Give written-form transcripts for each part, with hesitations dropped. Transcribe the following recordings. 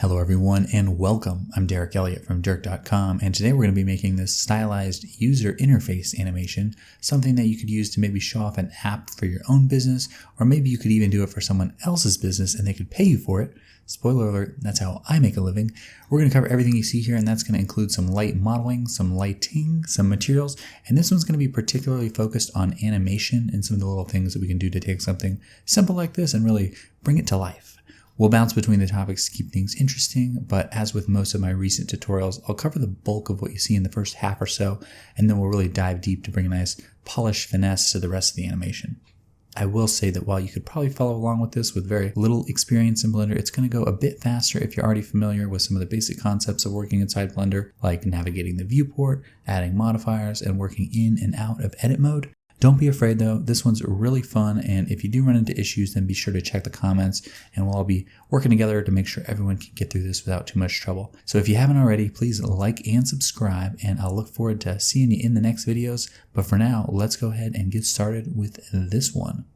Hello everyone and welcome. I'm Derek Elliott from Dirk.com, and today we're going to be making this stylized user interface animation, something that you could use to maybe show off an app for your own business, or maybe you could even do it for someone else's business and they could pay you for it. Spoiler alert, that's how I make a living. We're going to cover everything you see here, and that's going to include some light modeling, some lighting, some materials, and this one's going to be particularly focused on animation and some of the little things that we can do to take something simple like this and really bring it to life. We'll bounce between the topics to keep things interesting, but as with most of my recent tutorials, I'll cover the bulk of what you see in the first half or so, and then we'll really dive deep to bring a nice polished finesse to the rest of the animation. I will say that while you could probably follow along with this with very little experience in Blender, it's going to go a bit faster if you're already familiar with some of the basic concepts of working inside Blender, like navigating the viewport, adding modifiers, and working in and out of edit mode. Don't be afraid though, this one's really fun, and if you do run into issues, then be sure to check the comments, and we'll all be working together to make sure everyone can get through this without too much trouble. So if you haven't already, please like and subscribe, and I'll look forward to seeing you in the next videos. But for now, let's go ahead and get started with this one.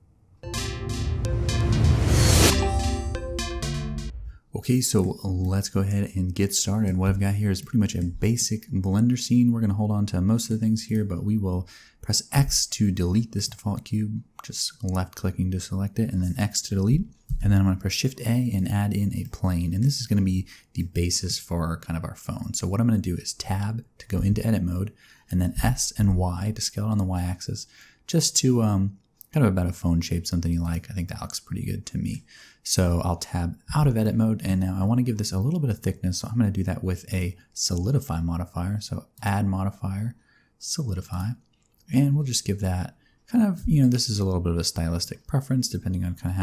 Okay, so let's go ahead and get started. What I've got here is pretty much a basic Blender scene. We're going to hold on to most of the things here, but we will press X to delete this default cube, just left clicking to select it, and then X to delete. And then I'm going to press Shift A and add in a plane. And this is going to be the basis for kind of our phone. So what I'm going to do is Tab to go into edit mode, and then S and Y to scale it on the Y axis, just to kind of about a phone shape, something you like. I think that looks pretty good to me. So I'll tab out of edit mode, and now I want to give this a little bit of thickness, so I'm going to do that with a solidify modifier. So add modifier, solidify, and we'll just give that kind of, this is a little bit of a stylistic preference depending on kind of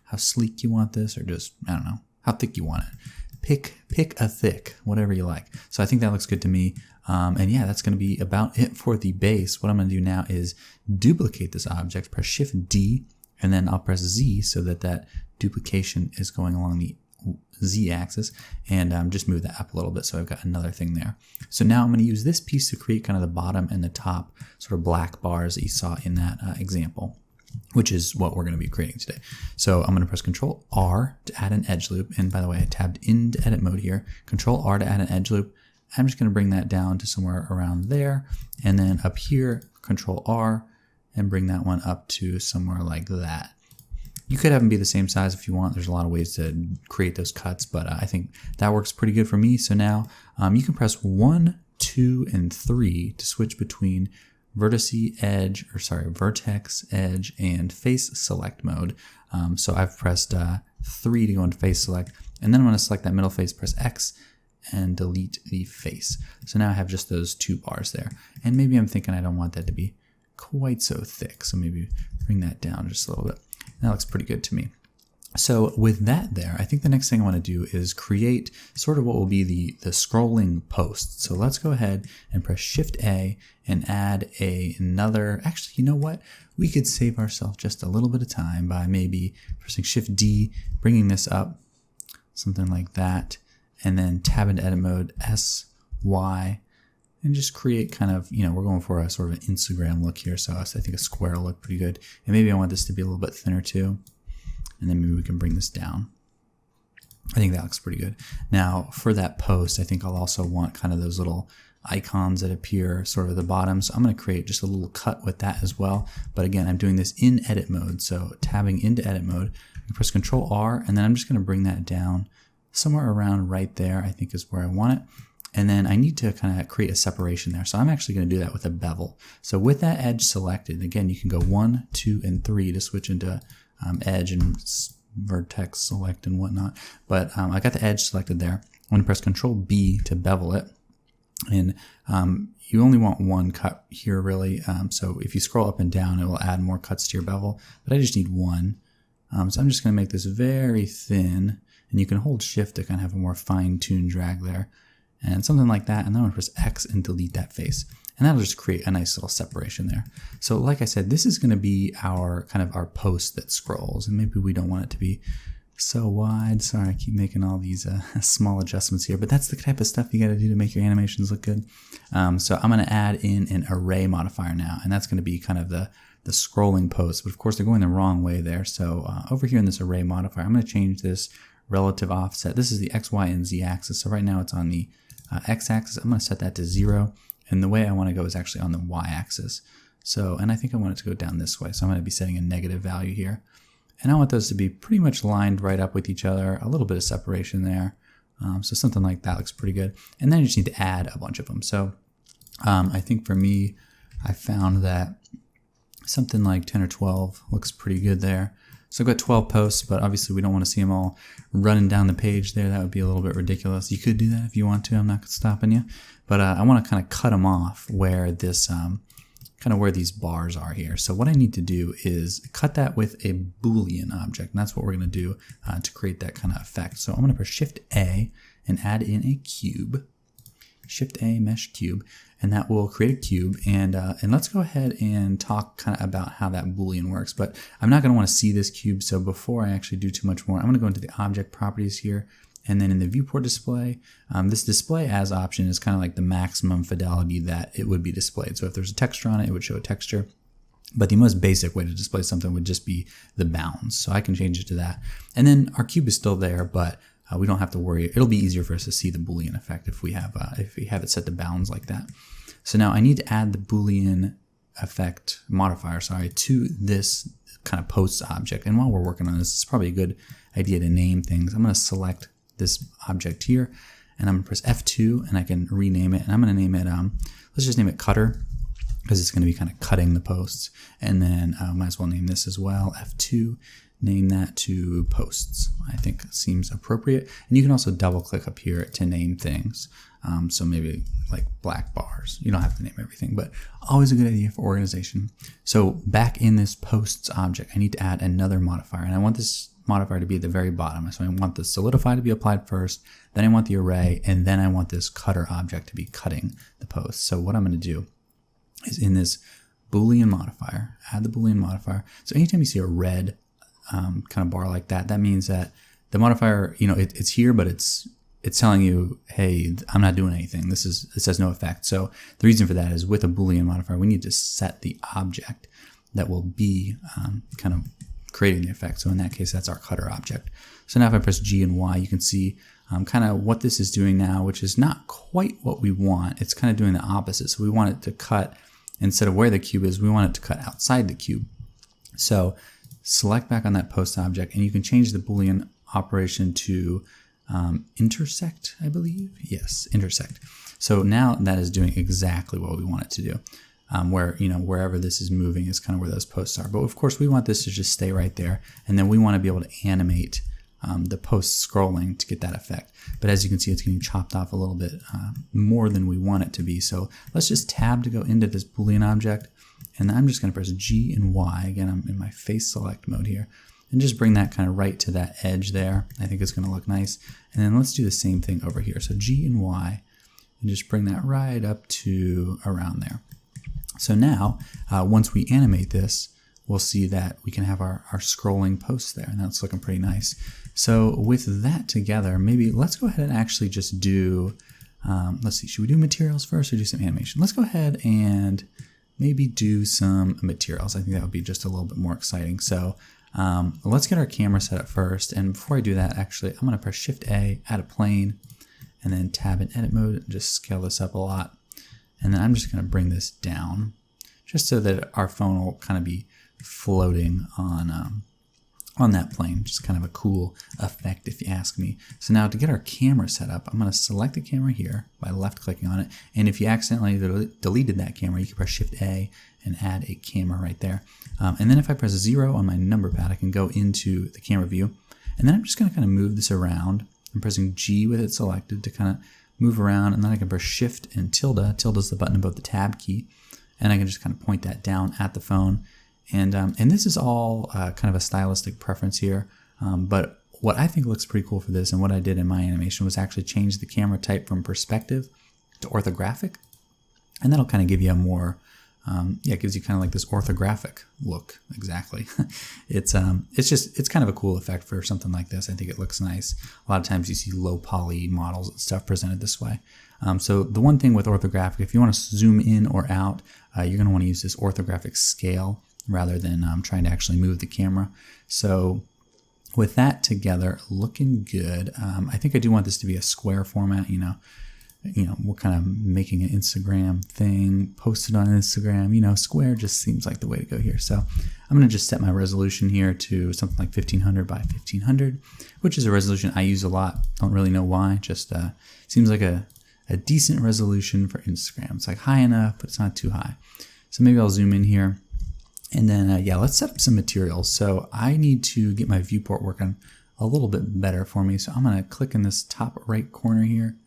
how sleek you want this, or just, I don't know, how thick you want it. Pick a thick, whatever you like. So I think that looks good to me. And yeah, that's going to be about it for the base. What I'm going to do now is duplicate this object, press Shift D, and then I'll press Z so that that duplication is going along the Z axis, and just move that up a little bit so I've got another thing there. So now I'm going to use this piece to create kind of the bottom and the top sort of black bars that you saw in that example, which is what we're going to be creating today. So I'm going to press Control R to add an edge loop. And by the way, I tabbed into edit mode here. Control R to add an edge loop. I'm just going to bring that down to somewhere around there. And then up here, Control R, and bring that one up to somewhere like that. You could have them be the same size if you want. There's a lot of ways to create those cuts, but I think that works pretty good for me. So now you can press 1, 2, and 3 to switch between vertex, edge, and face select mode. So I've pressed 3 to go into face select, and then I'm going to select that middle face, press X, and delete the face. So now I have just those two bars there. And maybe I'm thinking I don't want that to be quite so thick, so maybe bring that down just a little bit. That looks pretty good to me. So with that there, I think the next thing I want to do is create sort of what will be the scrolling post. So let's go ahead and press Shift A and add another, actually, you know what? We could save ourselves just a little bit of time by maybe pressing Shift D, bringing this up, something like that, and then tab into edit mode, S, Y, and just create kind of, we're going for a sort of an Instagram look here, so I think a square will look pretty good. And maybe I want this to be a little bit thinner too. And then maybe we can bring this down. I think that looks pretty good. Now for that post, I think I'll also want kind of those little icons that appear sort of at the bottom. So I'm going to create just a little cut with that as well. But again, I'm doing this in edit mode. So tabbing into edit mode, I press Control R, and then I'm just going to bring that down somewhere around right there, I think is where I want it. And then I need to kind of create a separation there. So I'm actually going to do that with a bevel. So with that edge selected, again, you can go 1, 2, and 3 to switch into edge and vertex select and whatnot. But I got the edge selected there. I'm going to press Control B to bevel it. And you only want one cut here really. So if you scroll up and down, it will add more cuts to your bevel. But I just need one. So I'm just going to make this very thin. And you can hold Shift to kind of have a more fine-tuned drag there. And something like that, and then I'm going to press X and delete that face. And that'll just create a nice little separation there. So like I said, this is going to be our kind of our post that scrolls, and maybe we don't want it to be so wide. Sorry, I keep making all these small adjustments here, but that's the type of stuff you got to do to make your animations look good. So I'm going to add in an array modifier now, and that's going to be kind of the scrolling post, but of course they're going the wrong way there. So over here in this array modifier, I'm going to change this relative offset. This is the X, Y, and Z axis. So right now it's on the X axis. I'm going to set that to 0. And the way I want to go is actually on the Y axis. So, and I think I want it to go down this way. So I'm going to be setting a negative value here. And I want those to be pretty much lined right up with each other. A little bit of separation there. So something like that looks pretty good. And then you just need to add a bunch of them. So I think for me, I found that something like 10 or 12 looks pretty good there. So I've got 12 posts, but obviously we don't want to see them all running down the page there. That would be a little bit ridiculous. You could do that if you want to. I'm not stopping you. But I want to kind of cut them off where this, kind of where these bars are here. So what I need to do is cut that with a Boolean object. And that's what we're going to do to create that kind of effect. So I'm going to press Shift A and add in a cube. Shift A, mesh cube, and that will create a cube. And let's go ahead and talk kind of about how that Boolean works. But I'm not going to want to see this cube. So before I actually do too much more, I'm going to go into the object properties here. And then in the viewport display, this display as option is kind of like the maximum fidelity that it would be displayed. So if there's a texture on it, it would show a texture. But the most basic way to display something would just be the bounds. So I can change it to that. And then our cube is still there, but we don't have to worry. It'll be easier for us to see the Boolean effect if we have it set to bounds like that. So now I need to add the Boolean effect modifier, to this kind of posts object. And while we're working on this, it's probably a good idea to name things. I'm going to select this object here, and I'm going to press F2, and I can rename it. And I'm going to name it, let's just name it cutter, because it's going to be kind of cutting the posts. And then might as well name this as well, F2. Name that to posts. I think seems appropriate. And you can also double click up here to name things. So maybe like black bars. You don't have to name everything, but always a good idea for organization. So back in this posts object, I need to add another modifier, and I want this modifier to be at the very bottom. So I want the solidify to be applied first, then I want the array, and then I want this cutter object to be cutting the post. So what I'm going to do is in this Boolean modifier, add the Boolean modifier. So anytime you see a red kind of bar like that, that means that the modifier, it's here, but it's telling you, hey, I'm not doing anything. It says no effect. So the reason for that is with a Boolean modifier, we need to set the object that will be kind of creating the effect. So in that case, that's our cutter object. So now if I press G and Y, you can see kind of what this is doing now, which is not quite what we want. It's kind of doing the opposite. So we want it to cut, instead of where the cube is, we want it to cut outside the cube. So select back on that post object, and you can change the Boolean operation to intersect, I believe. Yes, intersect. So now that is doing exactly what we want it to do. Where, wherever this is moving is kind of where those posts are. But of course, we want this to just stay right there. And then we want to be able to animate the post scrolling to get that effect. But as you can see, it's getting chopped off a little bit more than we want it to be. So let's just tab to go into this Boolean object. And I'm just going to press G and Y. Again, I'm in my face select mode here. And just bring that kind of right to that edge there. I think it's going to look nice. And then let's do the same thing over here. So G and Y, and just bring that right up to around there. So now, once we animate this, we'll see that we can have our scrolling posts there, and that's looking pretty nice. So with that together, maybe let's go ahead and actually just do, let's see, should we do materials first or do some animation? Let's go ahead and maybe do some materials. I think that would be just a little bit more exciting. So let's get our camera set up first. And before I do that, actually, I'm going to press Shift A, add a plane, and then tab in edit mode and just scale this up a lot. And then I'm just going to bring this down just so that our phone will kind of be floating on that plane. Just kind of a cool effect if you ask me. So now to get our camera set up, I'm going to select the camera here by left clicking on it. And if you accidentally deleted that camera, you can press Shift A and add a camera right there. And then if I press 0 on my number pad, I can go into the camera view. And then I'm just going to kind of move this around. I'm pressing G with it selected to kind of move around, and then I can press Shift and tilde. Tilde is the button above the tab key, and I can just kind of point that down at the phone. And this is all kind of a stylistic preference here, but what I think looks pretty cool for this, and what I did in my animation, was actually change the camera type from perspective to orthographic, and that'll kind of give you a more, it gives you kind of like this orthographic look. Exactly. It's kind of a cool effect for something like this. I think it looks nice. A lot of times you see low poly models and stuff presented this way. So the one thing with orthographic, if you want to zoom in or out, you're going to want to use this orthographic scale rather than trying to actually move the camera. So with that together, looking good. I think I do want this to be a square format, we're kind of making an Instagram thing, posted on Instagram, square just seems like the way to go here. So I'm going to just set my resolution here to something like 1500 by 1500, which is a resolution I use a lot. Don't really know why, just seems like a decent resolution for Instagram. It's like high enough, but it's not too high. So maybe I'll zoom in here. And then, let's set up some materials. So I need to get my viewport working a little bit better for me. So I'm going to click in this top right corner here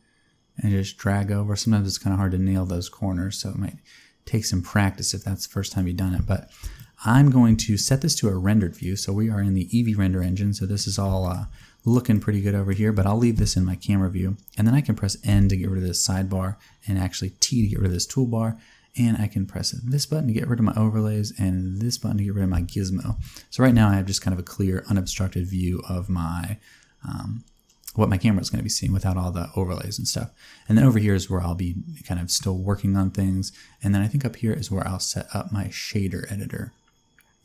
and just drag over. Sometimes it's kind of hard to nail those corners, so it might take some practice if that's the first time you've done it. But I'm going to set this to a rendered view. So we are in the Eevee render engine. So this is all looking pretty good over here, but I'll leave this in my camera view. And then I can press N to get rid of this sidebar and actually T to get rid of this toolbar. And I can press this button to get rid of my overlays and this button to get rid of my gizmo. So right now I have just kind of a clear, unobstructed view of my what my camera is going to be seeing without all the overlays and stuff. And then over here is where I'll be kind of still working on things. And then I think up here is where I'll set up my shader editor.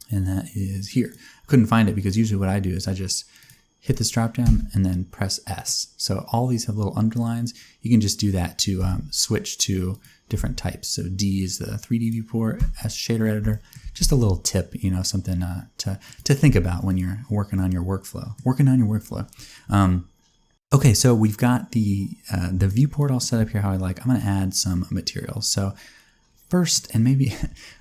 And that is here. I couldn't find it because usually what I do is I just hit this drop down and then press S. So all these have little underlines. You can just do that to switch to different types. So D is the 3D viewport, S shader editor. Just a little tip, something to think about when you're working on your workflow. Okay, so we've got the viewport all set up here how I like. I'm going to add some materials. So first, and maybe,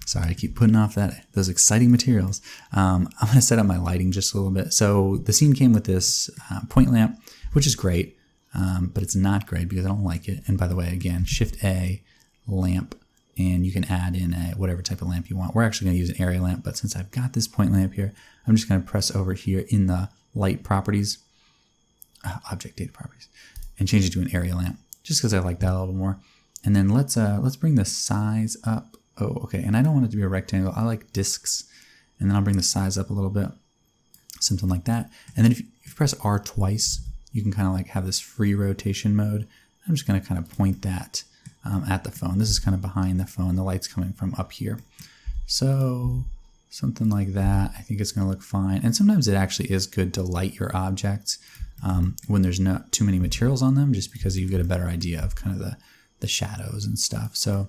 sorry, I keep putting off those exciting materials. I'm going to set up my lighting just a little bit. So the scene came with this point lamp, which is great, but it's not great because I don't like it. And by the way, again, Shift A, lamp, and you can add in whatever type of lamp you want. We're actually going to use an area lamp, but since I've got this point lamp here, I'm just going to press over here in the light properties, object data properties, and change it to an area lamp, just because I like that a little more. And then let's bring the size up. Oh, okay, and I don't want it to be a rectangle. I like discs, and then I'll bring the size up a little bit, something like that. And then if you press R twice, you can kind of like have this free rotation mode. I'm just going to kind of point that at the phone. This is kind of behind the phone. The light's coming from up here. So something like that. I think it's going to look fine. And sometimes it actually is good to light your objects when there's not too many materials on them, just because you get a better idea of kind of the shadows and stuff. So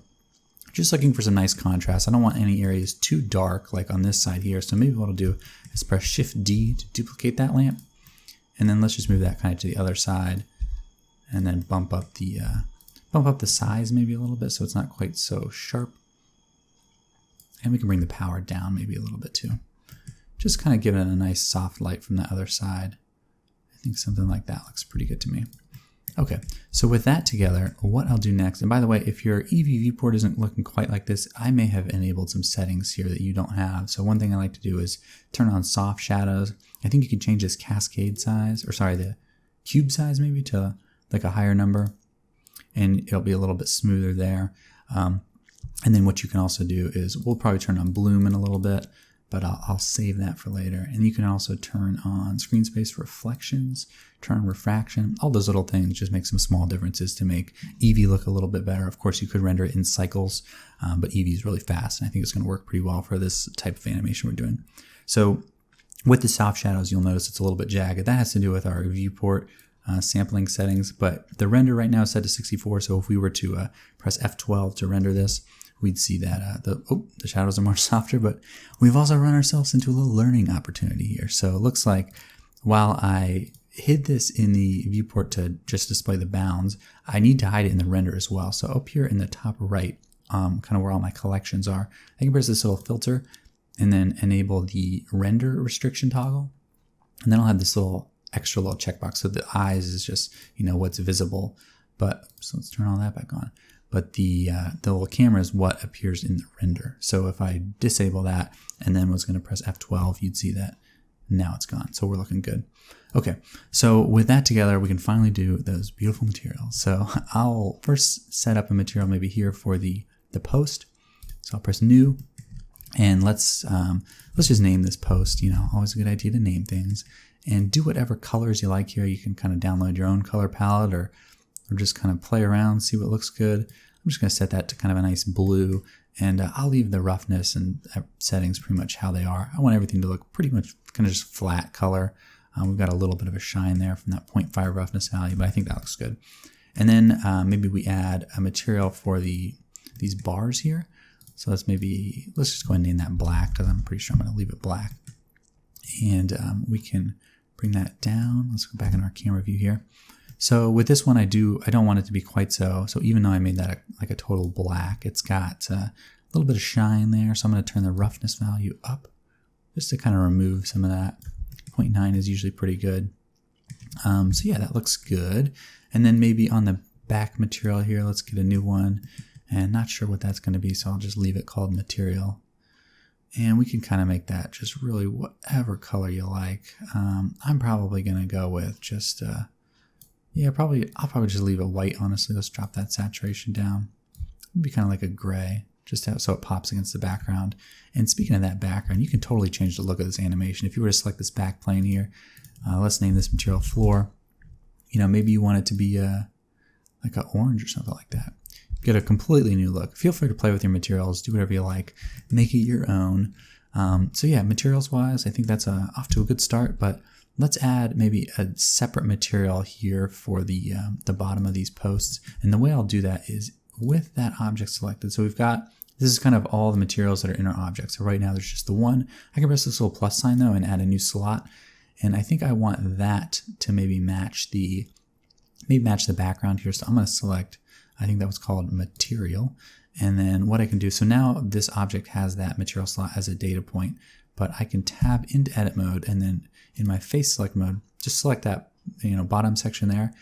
just looking for some nice contrast. I don't want any areas too dark like on this side here. So maybe what I'll do is press Shift D to duplicate that lamp. And then let's just move that kind of to the other side and then bump up the size maybe a little bit so it's not quite so sharp. And we can bring the power down maybe a little bit too. Just kind of give it a nice soft light from the other side. I think something like that looks pretty good to me. Okay, so with that together, what I'll do next, and by the way, if your Eevee viewport isn't looking quite like this, I may have enabled some settings here that you don't have. So one thing I like to do is turn on soft shadows. I think you can change this cascade size, or sorry, the cube size maybe to like a higher number, and it'll be a little bit smoother there. And then what you can also do is, we'll probably turn on bloom in a little bit, but I'll save that for later. And you can also turn on screen space reflections, turn on refraction, all those little things just make some small differences to make Eevee look a little bit better. Of course, you could render it in cycles, but Eevee is really fast, and I think it's going to work pretty well for this type of animation we're doing. So with the soft shadows, you'll notice it's a little bit jagged. That has to do with our viewport sampling settings, but the render right now is set to 64. So if we were to press F12 to render this, we'd see that the shadows are much softer, but we've also run ourselves into a little learning opportunity here. So it looks like while I hid this in the viewport to just display the bounds, I need to hide it in the render as well. So up here in the top right, kind of where all my collections are, I can press this little filter and then enable the render restriction toggle. And then I'll have this extra little checkbox. So the eyes is just, what's visible. But so let's turn all that back on. But the little camera is what appears in the render. So if I disable that and then was going to press F12, you'd see that now it's gone. So we're looking good. Okay, so with that together, we can finally do those beautiful materials. So I'll first set up a material maybe here for the post. So I'll press New, and let's just name this post. Always a good idea to name things, and do whatever colors you like here. You can kind of download your own color palette or just kind of play around, see what looks good. I'm just going to set that to kind of a nice blue, and I'll leave the roughness and settings pretty much how they are. I want everything to look pretty much kind of just flat color. We've got a little bit of a shine there from that 0.5 roughness value, but I think that looks good. And then maybe we add a material for these bars here. So let's just go ahead and name that black, because I'm pretty sure I'm going to leave it black. And we can bring that down. Let's go back in our camera view here. So with this one, I don't want it to be quite so even though I made that like a total black, it's got a little bit of shine there. So I'm going to turn the roughness value up just to kind of remove some of that. 0.9 is usually pretty good. So yeah, that looks good. And then maybe on the back material here, let's get a new one. And not sure what that's going to be, so I'll just leave it called material. And we can kind of make that just really whatever color you like. I'm probably going to go with just, I'll probably just leave it white, honestly. Let's drop that saturation down. It'd be kind of like a gray, just so it pops against the background. And speaking of that background, you can totally change the look of this animation. If you were to select this back plane here, let's name this material floor. Maybe you want it to be like an orange or something like that. Get a completely new look. Feel free to play with your materials, do whatever you like, make it your own. So yeah, materials wise, I think that's off to a good start, but let's add maybe a separate material here for the bottom of these posts. And the way I'll do that is with that object selected. So this is kind of all the materials that are in our object. So right now there's just the one. I can press this little plus sign though and add a new slot. And I think I want that to maybe match the background here. So I'm going to select, I think that was called material. And then what I can do, so now this object has that material slot as a data point, but I can tab into edit mode, and then in my face select mode, just select that bottom section there,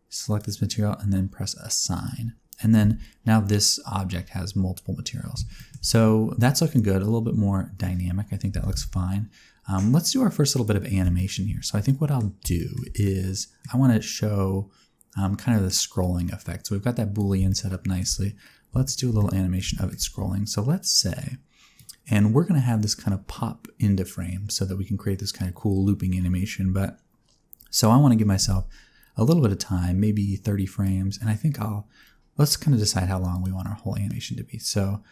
select this material, and then press assign. And then now this object has multiple materials. So that's looking good, a little bit more dynamic. I think that looks fine. Let's do our first little bit of animation here. So I think what I'll do is I want to show kind of the scrolling effect. So we've got that Boolean set up nicely. Let's do a little animation of it scrolling. So let's say, and we're going to have this kind of pop into frame so that we can create this kind of cool looping animation. So I want to give myself a little bit of time, maybe 30 frames. And I think let's kind of decide how long we want our whole animation to be. So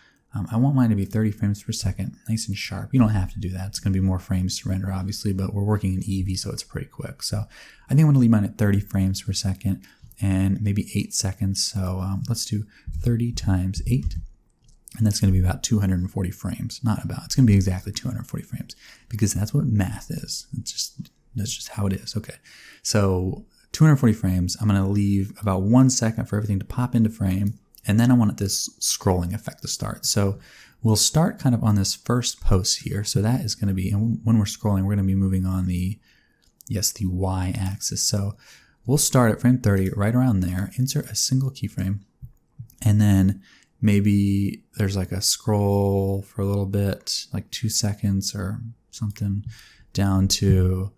I want mine to be 30 frames per second, nice and sharp. You don't have to do that. It's going to be more frames to render, obviously, but we're working in Eevee, so it's pretty quick. So I think I'm going to leave mine at 30 frames per second and maybe 8 seconds. So let's do 30 times 8, and that's going to be about 240 frames. It's going to be exactly 240 frames because that's what math is. That's just how it is. Okay, so 240 frames. I'm going to leave about 1 second for everything to pop into frame. And then I want this scrolling effect to start. So we'll start kind of on this first post here. So that is going to be, and when we're scrolling, we're going to be moving on the Y axis. So we'll start at frame 30, right around there, insert a single keyframe. And then maybe there's like a scroll for a little bit, like 2 seconds or something, down to,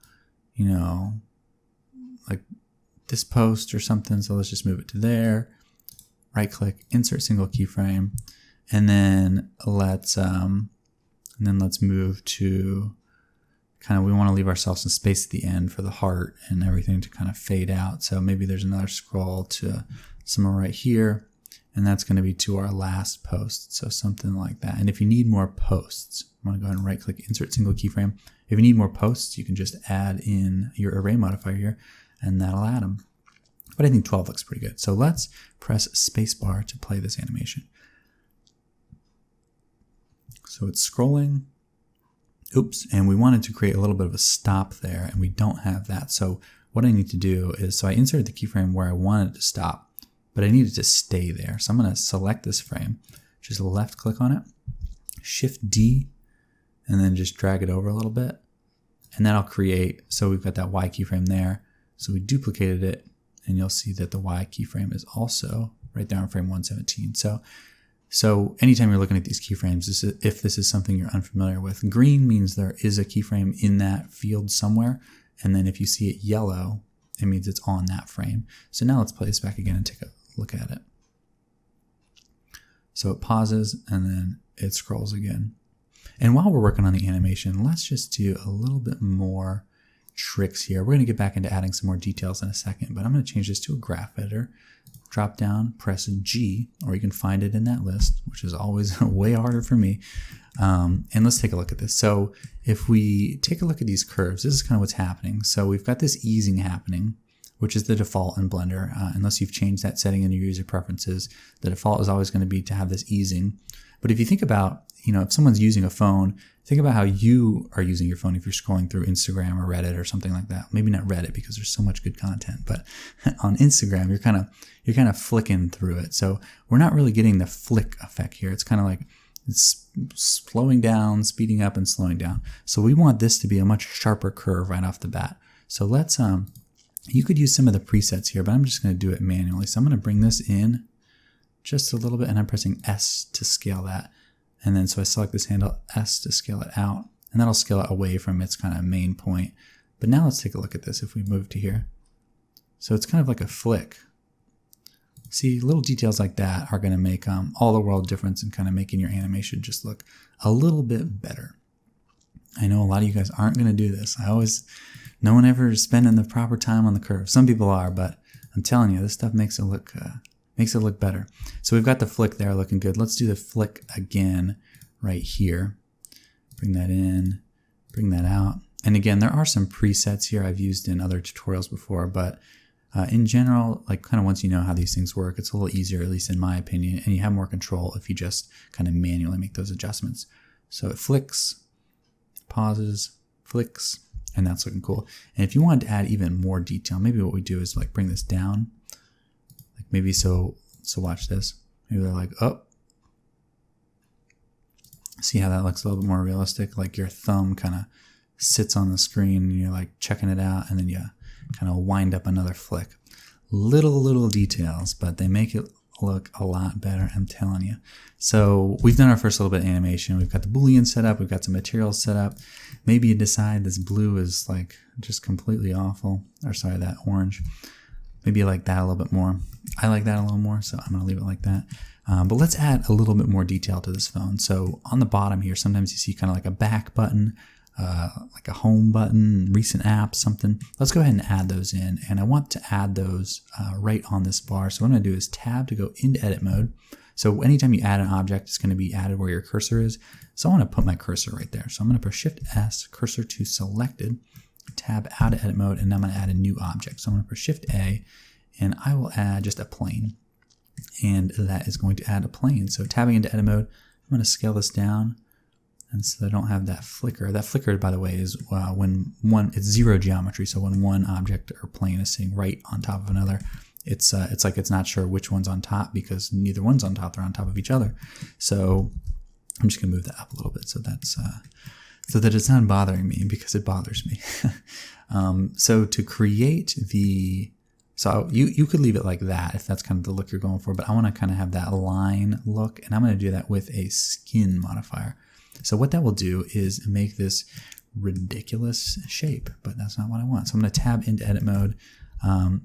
like this post or something. So let's just move it to there. Right click, insert single keyframe, and then let's move to kind of, we want to leave ourselves some space at the end for the heart and everything to kind of fade out. So maybe there's another scroll to somewhere right here, and that's going to be to our last post. So something like that. And if you need more posts, I'm going to go ahead and right click, insert single keyframe. If you need more posts, you can just add in your array modifier here, and that'll add them. But I think 12 looks pretty good. So let's press spacebar to play this animation. So it's scrolling. Oops, and we wanted to create a little bit of a stop there, and we don't have that. So what I need to do is, so I inserted the keyframe where I wanted it to stop, but I need it to stay there. So I'm going to select this frame, just left click on it, Shift D, and then just drag it over a little bit. And that'll create, so we've got that Y keyframe there. So we duplicated it, and you'll see that the Y keyframe is also right there on frame 117. So anytime you're looking at these keyframes, if this is something you're unfamiliar with, green means there is a keyframe in that field somewhere. And then if you see it yellow, it means it's on that frame. So now let's play this back again and take a look at it. So it pauses and then it scrolls again. And while we're working on the animation, let's just do a little bit more tricks here. We're going to get back into adding some more details in a second, but I'm going to change this to a graph editor. drop down, press G, or you can find it in that list, which is always way harder for me. And let's take a look at this. So if we take a look at these curves, this is kind of what's happening. So we've got this easing happening, which is the default in Blender. Unless you've changed that setting in your user preferences, the default is always going to be to have this easing. But if you think about, if someone's using a phone, think about how you are using your phone if you're scrolling through Instagram or Reddit or something like that. Maybe not Reddit because there's so much good content, but on Instagram, you're kind of flicking through it. So we're not really getting the flick effect here. It's kind of like it's slowing down, speeding up, and slowing down. So we want this to be a much sharper curve right off the bat. So let's, you could use some of the presets here, but I'm just going to do it manually. So I'm going to bring this in just a little bit, and I'm pressing S to scale that. And then so I select this handle, S to scale it out, and that'll scale it away from its kind of main point. But now let's take a look at this if we move to here. So it's kind of like a flick. See, little details like that are going to make all the world difference in kind of making your animation just look a little bit better. I know a lot of you guys aren't going to do this. No one ever is spending the proper time on the curve. Some people are, but I'm telling you, this stuff makes it look better. So we've got the flick there looking good. Let's do the flick again right here. Bring that in, bring that out. And again, there are some presets here I've used in other tutorials before, but in general, like kind of once you know how these things work, it's a little easier, at least in my opinion, and you have more control if you just kind of manually make those adjustments. So it flicks, pauses, flicks, and that's looking cool. And if you want to add even more detail, maybe what we do is like bring this down. Like maybe so watch this. Maybe they're like, oh. See how that looks a little bit more realistic? Like your thumb kind of sits on the screen and you're like checking it out, and then you kind of wind up another flick. Little details, but they make it look a lot better, I'm telling you. So we've done our first little bit of animation. We've got the Boolean set up. We've got some materials set up. Maybe you decide this blue is like just completely awful. Or sorry, that orange. Maybe you like that a little bit more. I like that a little more, so I'm going to leave it like that. But let's add a little bit more detail to this phone. So on the bottom here, sometimes you see kind of like a back button, like a home button, recent apps, something. Let's go ahead and add those in. And I want to add those right on this bar. So what I'm going to do is tab to go into edit mode. So anytime you add an object, it's going to be added where your cursor is. So I want to put my cursor right there. So I'm going to press Shift S, cursor to selected, tab out of edit mode, and now I'm going to add a new object. So I'm going to press Shift A, and I will add just a plane. And that is going to add a plane. So tabbing into edit mode, I'm going to scale this down. And so I don't have that flicker. That flicker, by the way, is when it's zero geometry. So when one object or plane is sitting right on top of another, it's like it's not sure which one's on top because neither one's on top. They're on top of each other. So I'm just gonna move that up a little bit so that's so that it's not bothering me, because it bothers me. So to create so you could leave it like that if that's kind of the look you're going for, but I want to kind of have that line look, and I'm going to do that with a skin modifier. So what that will do is make this ridiculous shape, but that's not what I want. So I'm going to tab into edit mode.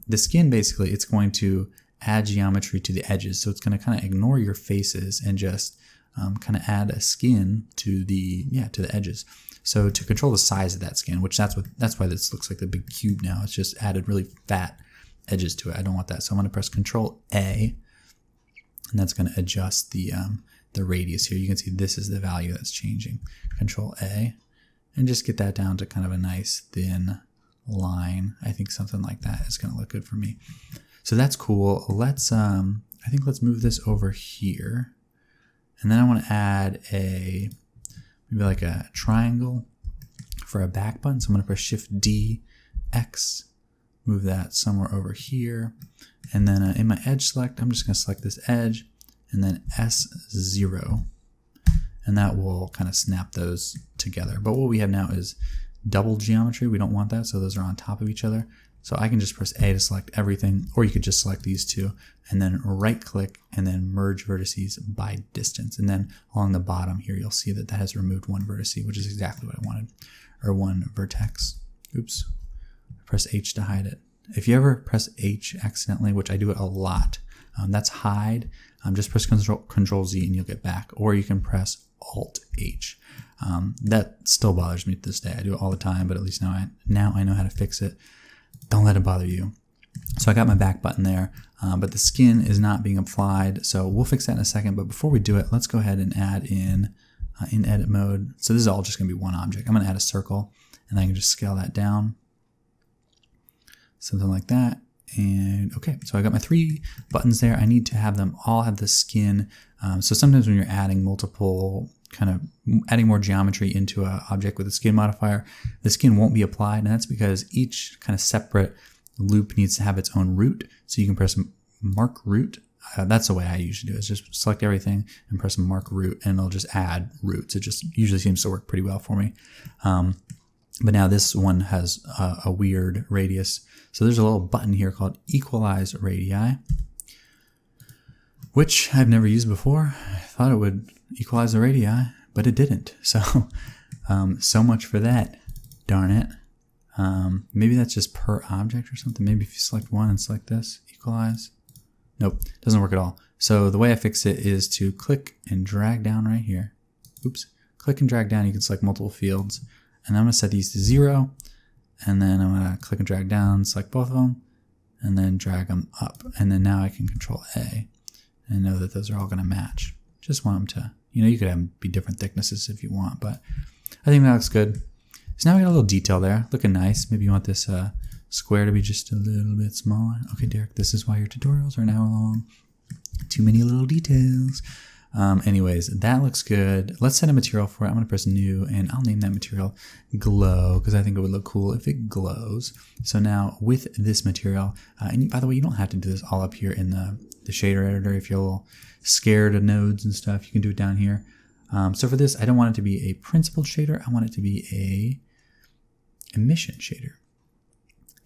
The skin, basically, it's going to add geometry to the edges. So it's going to kind of ignore your faces and just kind of add a skin to the edges. So to control the size of that skin, which that's why this looks like the big cube now. It's just added really fat edges to it. I don't want that. So I'm going to press Control A, and that's going to adjust the radius here. You can see this is the value that's changing. Control A, and just get that down to kind of a nice thin line. I think something like that is going to look good for me. So that's cool. Let's I think let's move this over here, and then I want to add maybe like a triangle for a back button. So I'm going to press Shift D, X, move that somewhere over here, and then in my edge select, I'm just going to select this edge, and then S0, and that will kind of snap those together. But what we have now is double geometry. We don't want that, so those are on top of each other. So I can just press A to select everything, or you could just select these two, and then right click, and then merge vertices by distance. And then along the bottom here, you'll see that has removed one vertex, which is exactly what I wanted, or one vertex. Oops. Press H to hide it. If you ever press H accidentally, which I do it a lot, that's hide. Just press Control Z and you'll get back, or you can press Alt H. That still bothers me to this day. I do it all the time, but at least now I know how to fix it. Don't let it bother you. So I got my back button there, but the skin is not being applied. So we'll fix that in a second. But before we do it, let's go ahead and add in edit mode. So this is all just going to be one object. I'm going to add a circle, and I can just scale that down. Something like that. And okay, so I got my 3 buttons there. I need to have them all have the skin. So sometimes when you're adding multiple, kind of adding more geometry into an object with a skin modifier, the skin won't be applied. And that's because each kind of separate loop needs to have its own root. So you can press mark root. That's the way I usually do it, is just select everything and press mark root, and it'll just add roots. It just usually seems to work pretty well for me. But now this one has a weird radius. So there's a little button here called equalize radii, which I've never used before. I thought it would equalize the radii, but it didn't. So, so much for that. Darn it. Maybe that's just per object or something. Maybe if you select one and select this, equalize. Nope, doesn't work at all. So the way I fix it is to click and drag down right here. Oops, click and drag down. You can select multiple fields. And I'm going to set these to 0. And then I'm going to click and drag down, select both of them, and then drag them up. And then now I can control A and know that those are all going to match. Just want them to, you could have them be different thicknesses if you want, but I think that looks good. So now we got a little detail there, looking nice. Maybe you want this square to be just a little bit smaller. Okay, Derek, this is why your tutorials are an hour long. Too many little details. Anyways, that looks good. Let's set a material for it. I'm going to press new, and I'll name that material glow, because I think it would look cool if it glows. So now with this material, and by the way, you don't have to do this all up here in the shader editor. If you're a little scared of nodes and stuff, you can do it down here. So for this, I don't want it to be a principled shader. I want it to be a emission shader.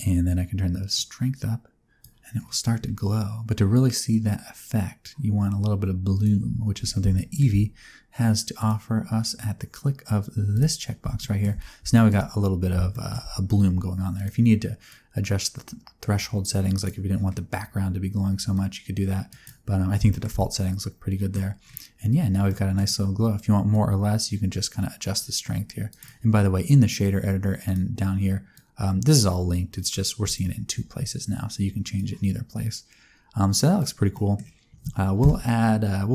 And then I can turn the strength up, and it will start to glow. But to really see that effect, you want a little bit of bloom, which is something that Eevee has to offer us at the click of this checkbox right here. So now we got a little bit of a bloom going on there. If you need to adjust the threshold settings, like if you didn't want the background to be glowing so much, you could do that. But I think the default settings look pretty good there. And yeah, now we've got a nice little glow. If you want more or less, you can just kind of adjust the strength here. And by the way, in the shader editor and down here, this is all linked. It's just we're seeing it in 2 places now, so you can change it in either place. So that looks pretty cool. We'll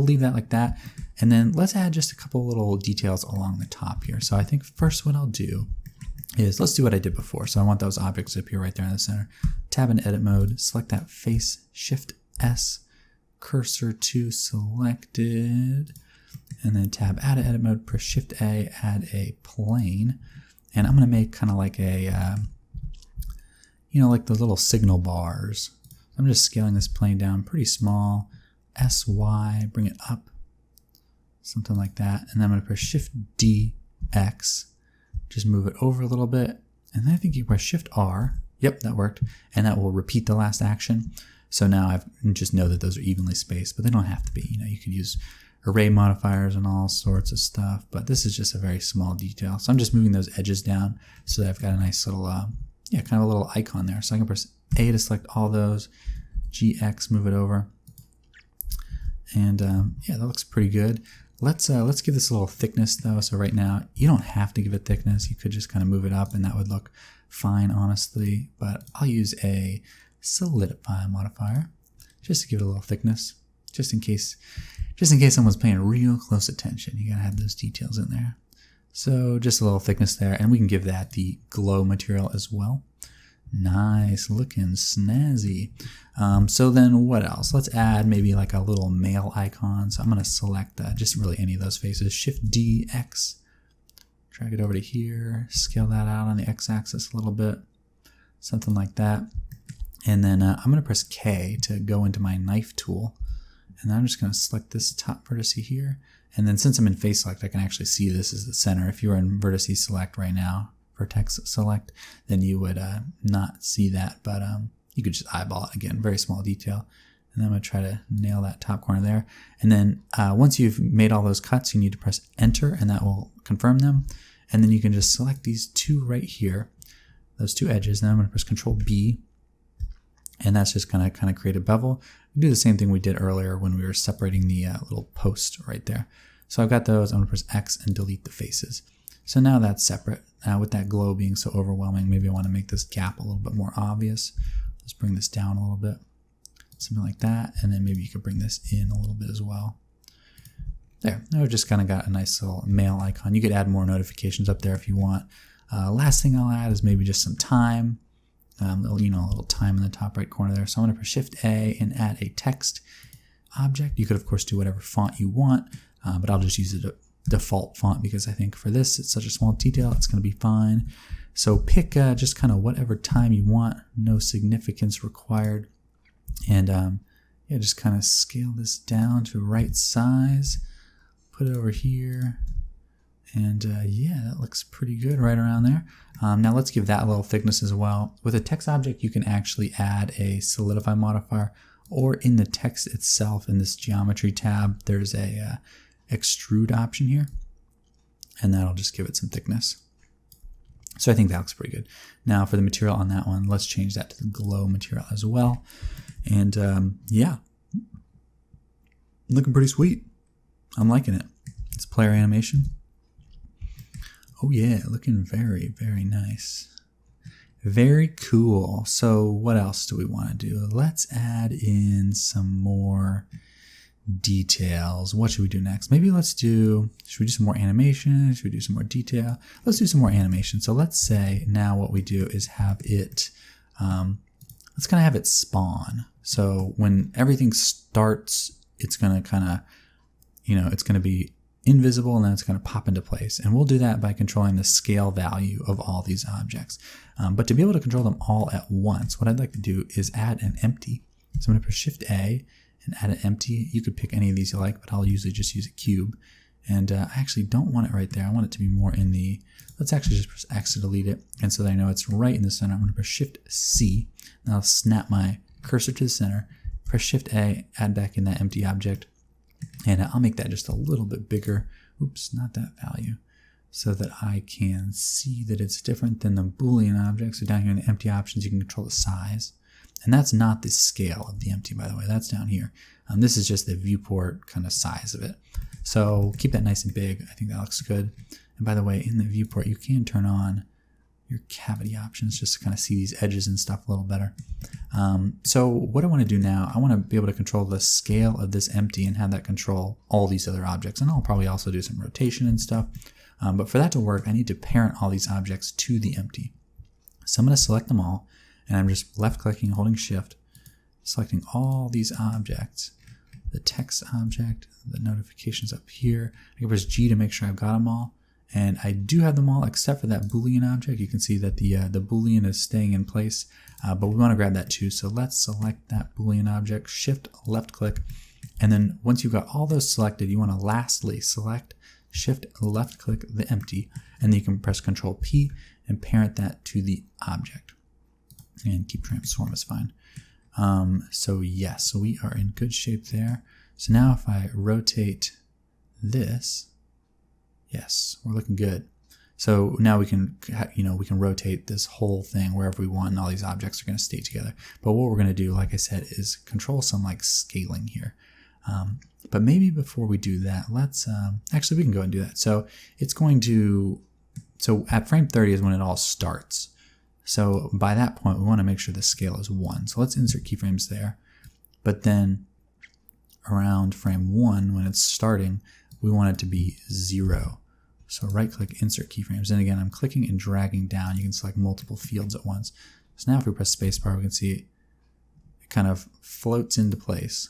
leave that like that, and then let's add just a couple little details along the top here. So I think first what I'll do is let's do what I did before. So I want those objects to appear right there in the center. Tab in edit mode, select that face, Shift S, cursor to selected, and then tab out of edit mode, press Shift A, add a plane. And I'm going to make kind of like a, like those little signal bars. I'm just scaling this plane down pretty small. SY, bring it up. Something like that. And then I'm going to press Shift D, X. Just move it over a little bit. And then I think you press Shift R. Yep, that worked. And that will repeat the last action. So now I just know that those are evenly spaced, but they don't have to be. You could use array modifiers and all sorts of stuff, but this is just a very small detail. So I'm just moving those edges down so that I've got a nice little, kind of a little icon there. So I can press A to select all those, GX, move it over. And yeah, that looks pretty good. Let's give this a little thickness though. So right now, you don't have to give it thickness. You could just kind of move it up and that would look fine, honestly. But I'll use a solidify modifier just to give it a little thickness, just in case someone's paying real close attention. You gotta have those details in there. So just a little thickness there, and we can give that the glow material as well. Nice looking, snazzy. So then what else? Let's add maybe like a little mail icon. So I'm gonna select just really any of those faces. Shift D, X, drag it over to here, scale that out on the X-axis a little bit, something like that. And then I'm gonna press K to go into my knife tool. And then I'm just going to select this top vertex here. And then since I'm in face select, I can actually see this as the center. If you were in vertex select right now, vertex select, then you would not see that. But you could just eyeball it again, very small detail. And then I'm going to try to nail that top corner there. And then once you've made all those cuts, you need to press enter and that will confirm them. And then you can just select these 2 right here, those 2 edges. Then I'm going to press Control B. And that's just going to kind of create a bevel. We do the same thing we did earlier when we were separating the little post right there. So I've got those. I'm going to press X and delete the faces. So now that's separate. Now with that glow being so overwhelming, maybe I want to make this gap a little bit more obvious. Let's bring this down a little bit, something like that. And then maybe you could bring this in a little bit as well. There, now we've just kind of got a nice little mail icon. You could add more notifications up there if you want. Last thing I'll add is maybe just some time, a little time in the top right corner there. So I'm going to press Shift A and add a text object. You could of course do whatever font you want, but I'll just use the default font because I think for this it's such a small detail, it's going to be fine. So pick just kind of whatever time you want, no significance required. And yeah, just kind of scale this down to right size. Put it over here, and yeah, that looks pretty good right around there. Now let's give that a little thickness as well. With a text object, you can actually add a solidify modifier, or in the text itself, in this geometry tab, there's a extrude option here, and that'll just give it some thickness. So I think that looks pretty good. Now for the material on that one, let's change that to the glow material as well. And yeah, looking pretty sweet. I'm liking it. It's player animation. Oh yeah, looking very, very nice. Very cool. So what else do we want to do? Let's add in some more details. What should we do next? Maybe should we do some more animation? Should we do some more detail? Let's do some more animation. So let's say now what we do is have it, let's kind of have it spawn. So when everything starts, it's going to kind of, it's going to be invisible and then it's going to pop into place. And we'll do that by controlling the scale value of all these objects. But to be able to control them all at once, what I'd like to do is add an empty. So I'm going to press Shift A and add an empty. You could pick any of these you like, but I'll usually just use a cube. And I actually don't want it right there. I want it to be more in the, let's actually just press X to delete it. And so that I know it's right in the center, I'm going to press Shift C. And I'll snap my cursor to the center, press Shift A, add back in that empty object. And I'll make that just a little bit bigger. Oops, not that value. So that I can see that it's different than the Boolean object. So down here in the empty options, you can control the size. And that's not the scale of the empty, by the way. That's down here. This is just the viewport kind of size of it. So keep that nice and big. I think that looks good. And by the way, in the viewport, you can turn on your cavity options just to kind of see these edges and stuff a little better. So what I want to do now, I want to be able to control the scale of this empty and have that control all these other objects. And I'll probably also do some rotation and stuff. But for that to work, I need to parent all these objects to the empty. So I'm going to select them all, and I'm just left clicking, holding Shift, selecting all these objects. The text object, the notifications up here. I can press G to make sure I've got them all. And I do have them all except for that Boolean object. You can see that the Boolean is staying in place, but we want to grab that too. So let's select that Boolean object, Shift left click, and then once you've got all those selected, you want to lastly select, Shift left click the empty, and then you can press Control P and parent that to the object. And keep transform is fine. So yes, so we are in good shape there. So now if I rotate this, yes, we're looking good. So now we can, we can rotate this whole thing wherever we want, and all these objects are going to stay together. But what we're going to do, like I said, is control some like scaling here. But maybe before we do that, let's, actually we can go and do that. So it's going to, so at frame 30 is when it all starts. So by that point, we want to make sure the scale is 1. So let's insert keyframes there. But then around frame 1, when it's starting, we want it to be 0. So right click, insert keyframes. And again, I'm clicking and dragging down. You can select multiple fields at once. So now if we press spacebar, we can see it kind of floats into place.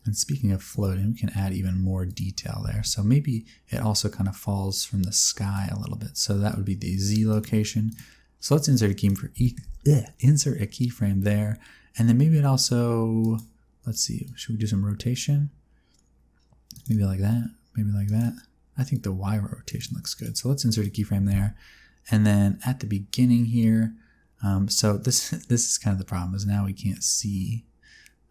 And speaking of floating, we can add even more detail there. So maybe it also kind of falls from the sky a little bit. So that would be the Z location. So let's insert a keyframe there. And then maybe it also, let's see, should we do some rotation? Maybe like that, maybe like that. I think the Y rotation looks good. So let's insert a keyframe there. And then at the beginning here, so this is kind of the problem, is now we can't see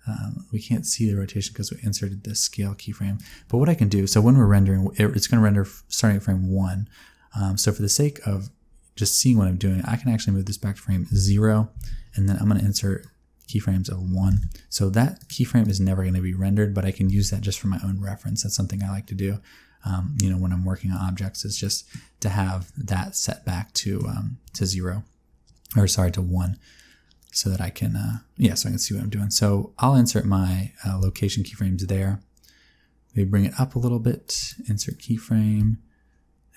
the rotation because we inserted the scale keyframe. But what I can do, so when we're rendering, it's going to render starting at frame 1. So for the sake of just seeing what I'm doing, I can actually move this back to frame 0, and then I'm going to insert keyframes of 1. So that keyframe is never going to be rendered, but I can use that just for my own reference. That's something I like to do, when I'm working on objects, is just to have that set back to 0, or sorry, to 1. so that I can, so I can see what I'm doing. So I'll insert my location keyframes there. Maybe bring it up a little bit, insert keyframe,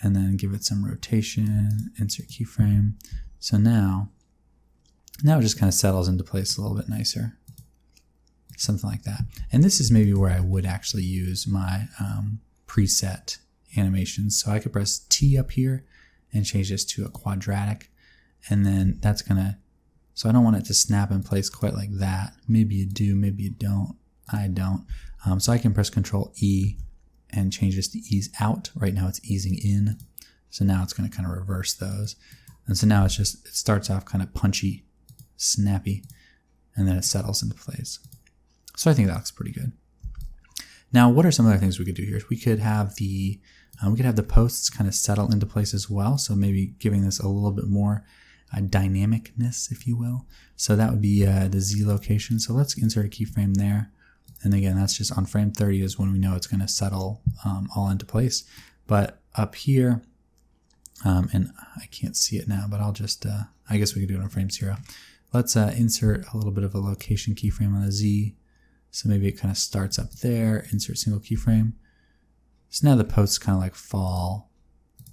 and then give it some rotation, insert keyframe. So now it just kind of settles into place a little bit nicer. Something like that. And this is maybe where I would actually use my preset animations. So I could press T up here and change this to a quadratic. And then that's gonna, so I don't want it to snap in place quite like that. Maybe you do, maybe you don't. I don't. So I can press Control E and change this to ease out. Right now it's easing in. So now it's gonna kind of reverse those. And so now it's just, it starts off kind of punchy, snappy, and then it settles into place. So I think that looks pretty good. Now, what are some other things we could do here? We could have the posts kind of settle into place as well. So maybe giving this a little bit more dynamicness, if you will. So that would be the Z location. So let's insert a keyframe there. And again, that's just on frame 30 is when we know it's going to settle all into place. But up here, and I can't see it now, but I'll just, I guess we could do it on frame 0. Let's insert a little bit of a location keyframe on the Z. So maybe it kind of starts up there, insert single keyframe. So now the posts kind of like fall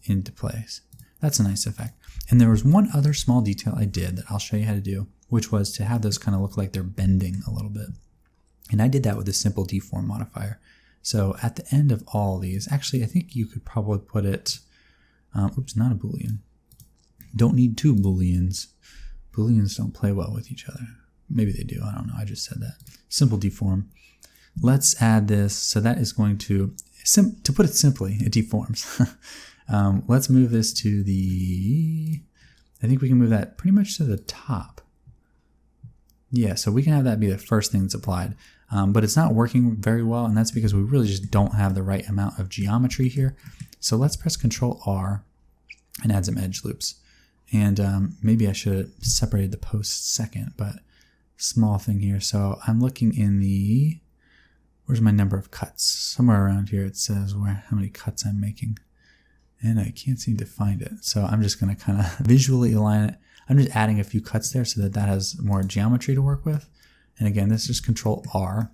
into place. That's a nice effect. And there was one other small detail I did that I'll show you how to do, which was to have those kind of look like they're bending a little bit. And I did that with a simple deform modifier. So at the end of all these, actually I think you could probably put it, oops, not a Boolean. Don't need two Booleans. Booleans don't play well with each other. Maybe they do, I don't know, I just said that. Simple deform. Let's add this, so that is going to put it simply, it deforms. Let's move this to the, I think we can move that pretty much to the top. Yeah, so we can have that be the first thing that's applied, but it's not working very well, and that's because we really just don't have the right amount of geometry here. So let's press Control R and add some edge loops. And maybe I should have separated the posts second, but small thing here. So I'm looking in the, where's my number of cuts? Somewhere around here it says how many cuts I'm making. And I can't seem to find it. So I'm just going to kind of visually align it. I'm just adding a few cuts there so that that has more geometry to work with. And again, this is Control R.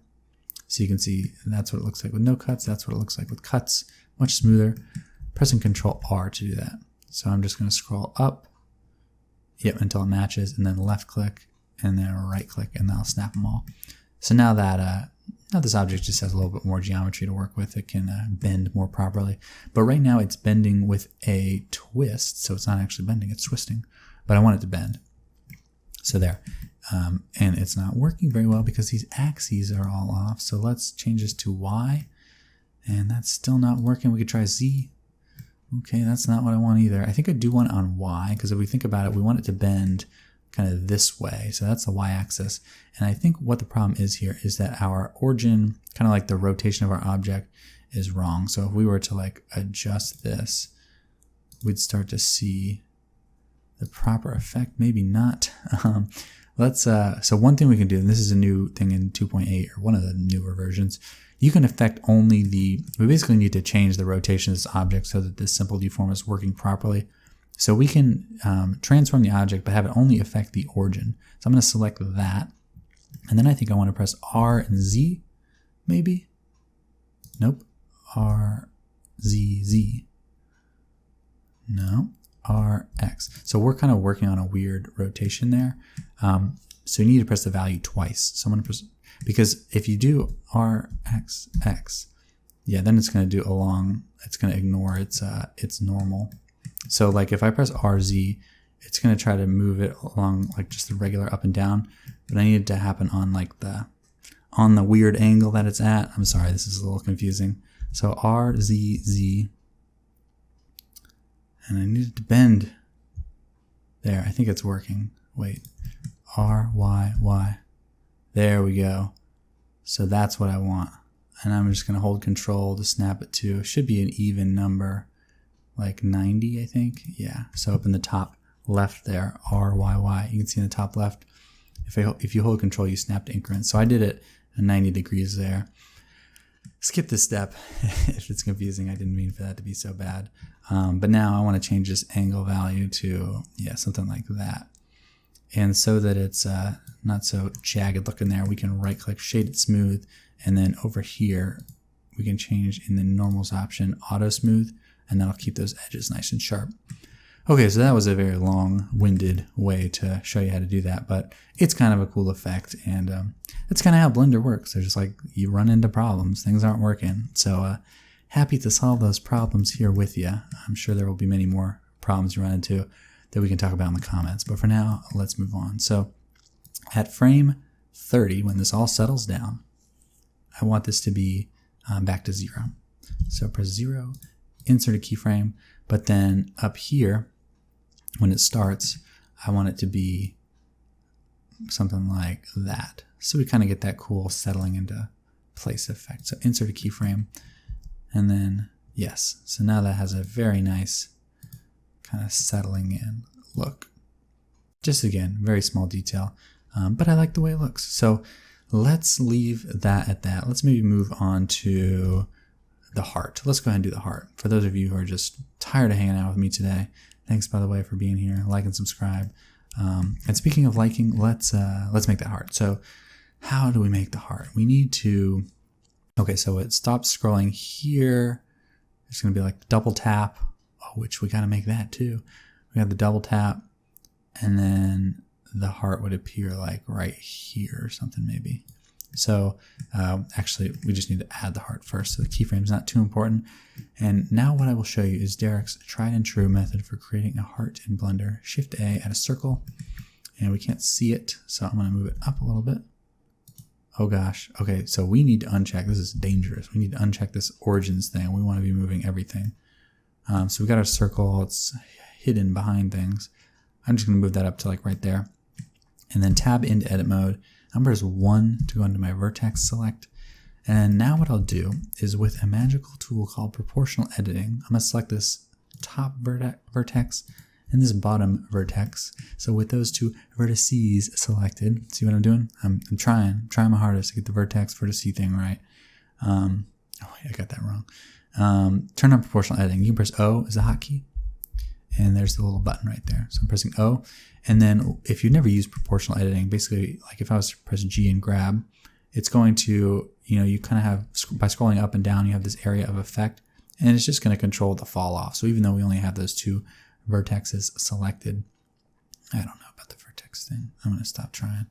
So you can see that's what it looks like with no cuts. That's what it looks like with cuts. Much smoother. Pressing Control R to do that. So I'm just going to scroll up. Yep, until it matches, and then left click, and then right click, and then I'll snap them all. So now that now this object just has a little bit more geometry to work with, it can bend more properly. But right now it's bending with a twist, so it's not actually bending, it's twisting. But I want it to bend. So there. And it's not working very well because these axes are all off. So let's change this to Y, and that's still not working. We could try Z. Okay, that's not what I want either. I think I do want it on Y, because if we think about it, we want it to bend kind of this way. So that's the Y-axis. And I think what the problem is here is that our origin, kind of like the rotation of our object, is wrong. So if we were to like adjust this, we'd start to see the proper effect. Maybe not. So one thing we can do, and this is a new thing in 2.8, or one of the newer versions, you can affect only we basically need to change the rotation of this object so that this simple deform is working properly. So we can transform the object, but have it only affect the origin. So I'm going to select that. And then I think I want to press R and Z, maybe? Nope. R, Z, Z. No. R, X. So we're kind of working on a weird rotation there. So you need to press the value twice. So I'm going to press, because if you do R, X, X, yeah, then it's going to do it's going to ignore its normal. So like if I press RZ, it's going to try to move it along like just the regular up and down, but I need it to happen on like on the weird angle that it's at. I'm sorry, this is a little confusing. So RZZ, and I need it to bend. There, I think it's working. Wait, RYY. There we go. So that's what I want. And I'm just going to hold Control to snap it to. Should be an even number, like 90, I think. Yeah. So up in the top left there, RYY. You can see in the top left. If you hold Control, you snap to increments. So I did it at 90 degrees there. Skip this step if it's confusing. I didn't mean for that to be so bad. But now I want to change this angle value to, yeah, something like that. And so that it's not so jagged looking there, we can right click, shade it smooth, and then over here we can change in the normals option auto smooth, and that'll keep those edges nice and sharp. Okay, so that was a very long-winded way to show you how to do that, but it's kind of a cool effect, and that's kind of how Blender works. They're just like, you run into problems, things aren't working. So happy to solve those problems here with you. I'm sure there will be many more problems you run into that we can talk about in the comments, but for now, let's move on. So at frame 30, when this all settles down, I want this to be back to 0. So press 0, insert a keyframe, but then up here, when it starts, I want it to be something like that. So we kind of get that cool settling into place effect. So insert a keyframe, and then yes. So now that has a very nice kind of settling in look. Just again, very small detail, but I like the way it looks. So let's leave that at that. Let's maybe move on to the heart. Let's go ahead and do the heart. For those of you who are just tired of hanging out with me today, thanks, by the way, for being here. Like and subscribe. And speaking of liking, let's make that heart. So how do we make the heart? We need to, okay, so it stops scrolling here. It's going to be like double tap, which we got to make that too. We have the double tap, and then the heart would appear like right here or something maybe. So actually, we just need to add the heart first. So the keyframe is not too important. And now what I will show you is Derek's tried and true method for creating a heart in Blender. Shift A, add a circle, and we can't see it, so I'm going to move it up a little bit. Oh gosh. Okay, so we need to uncheck. This is dangerous. We need to uncheck this origins thing. We want to be moving everything. So we got our circle. It's hidden behind things. I'm just going to move that up to like right there. And then tab into edit mode. Number is 1 to go into my vertex select. And now what I'll do is with a magical tool called proportional editing, I'm going to select this top vertex and this bottom vertex. So with those two vertices selected, see what I'm doing? I'm trying my hardest to get the vertex vertice thing right. Oh wait, I got that wrong. Turn on proportional editing. You can press O as a hotkey, and there's the little button right there. So I'm pressing O, and then if you've never used proportional editing, basically like if I was to press G and grab, it's going to, you kind of have, by scrolling up and down, you have this area of effect, and it's just going to control the fall off. So even though we only have those two vertexes selected, I don't know about the vertex thing. I'm going to stop trying.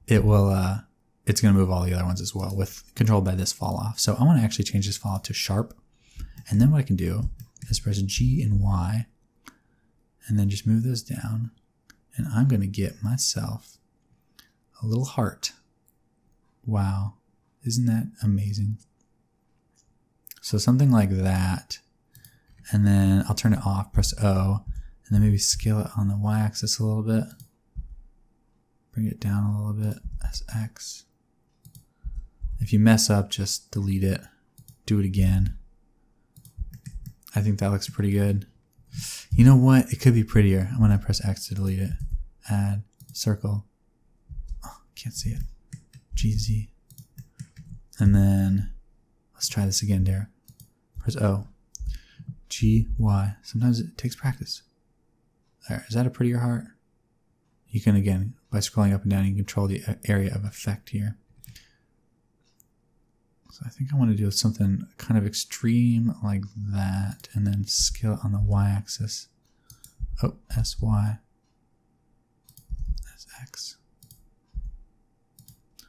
It's going to move all the other ones as well with controlled by this fall off. So I want to actually change this fall off to sharp. And then what I can do is press G and Y and then just move those down. And I'm going to get myself a little heart. Wow. Isn't that amazing? So something like that. And then I'll turn it off, press O, and then maybe scale it on the Y-axis a little bit. Bring it down a little bit, that's X. If you mess up, just delete it, do it again. I think that looks pretty good. You know what? It could be prettier. I'm gonna press X to delete it. Add, circle. Oh, can't see it. GZ. And then, let's try this again there. Press O. G, Y. Sometimes it takes practice. There, is that a prettier heart? You can, again, by scrolling up and down, you can control the area of effect here. So I think I want to do something kind of extreme like that, and then scale it on the Y-axis. Oh, SY. That's X.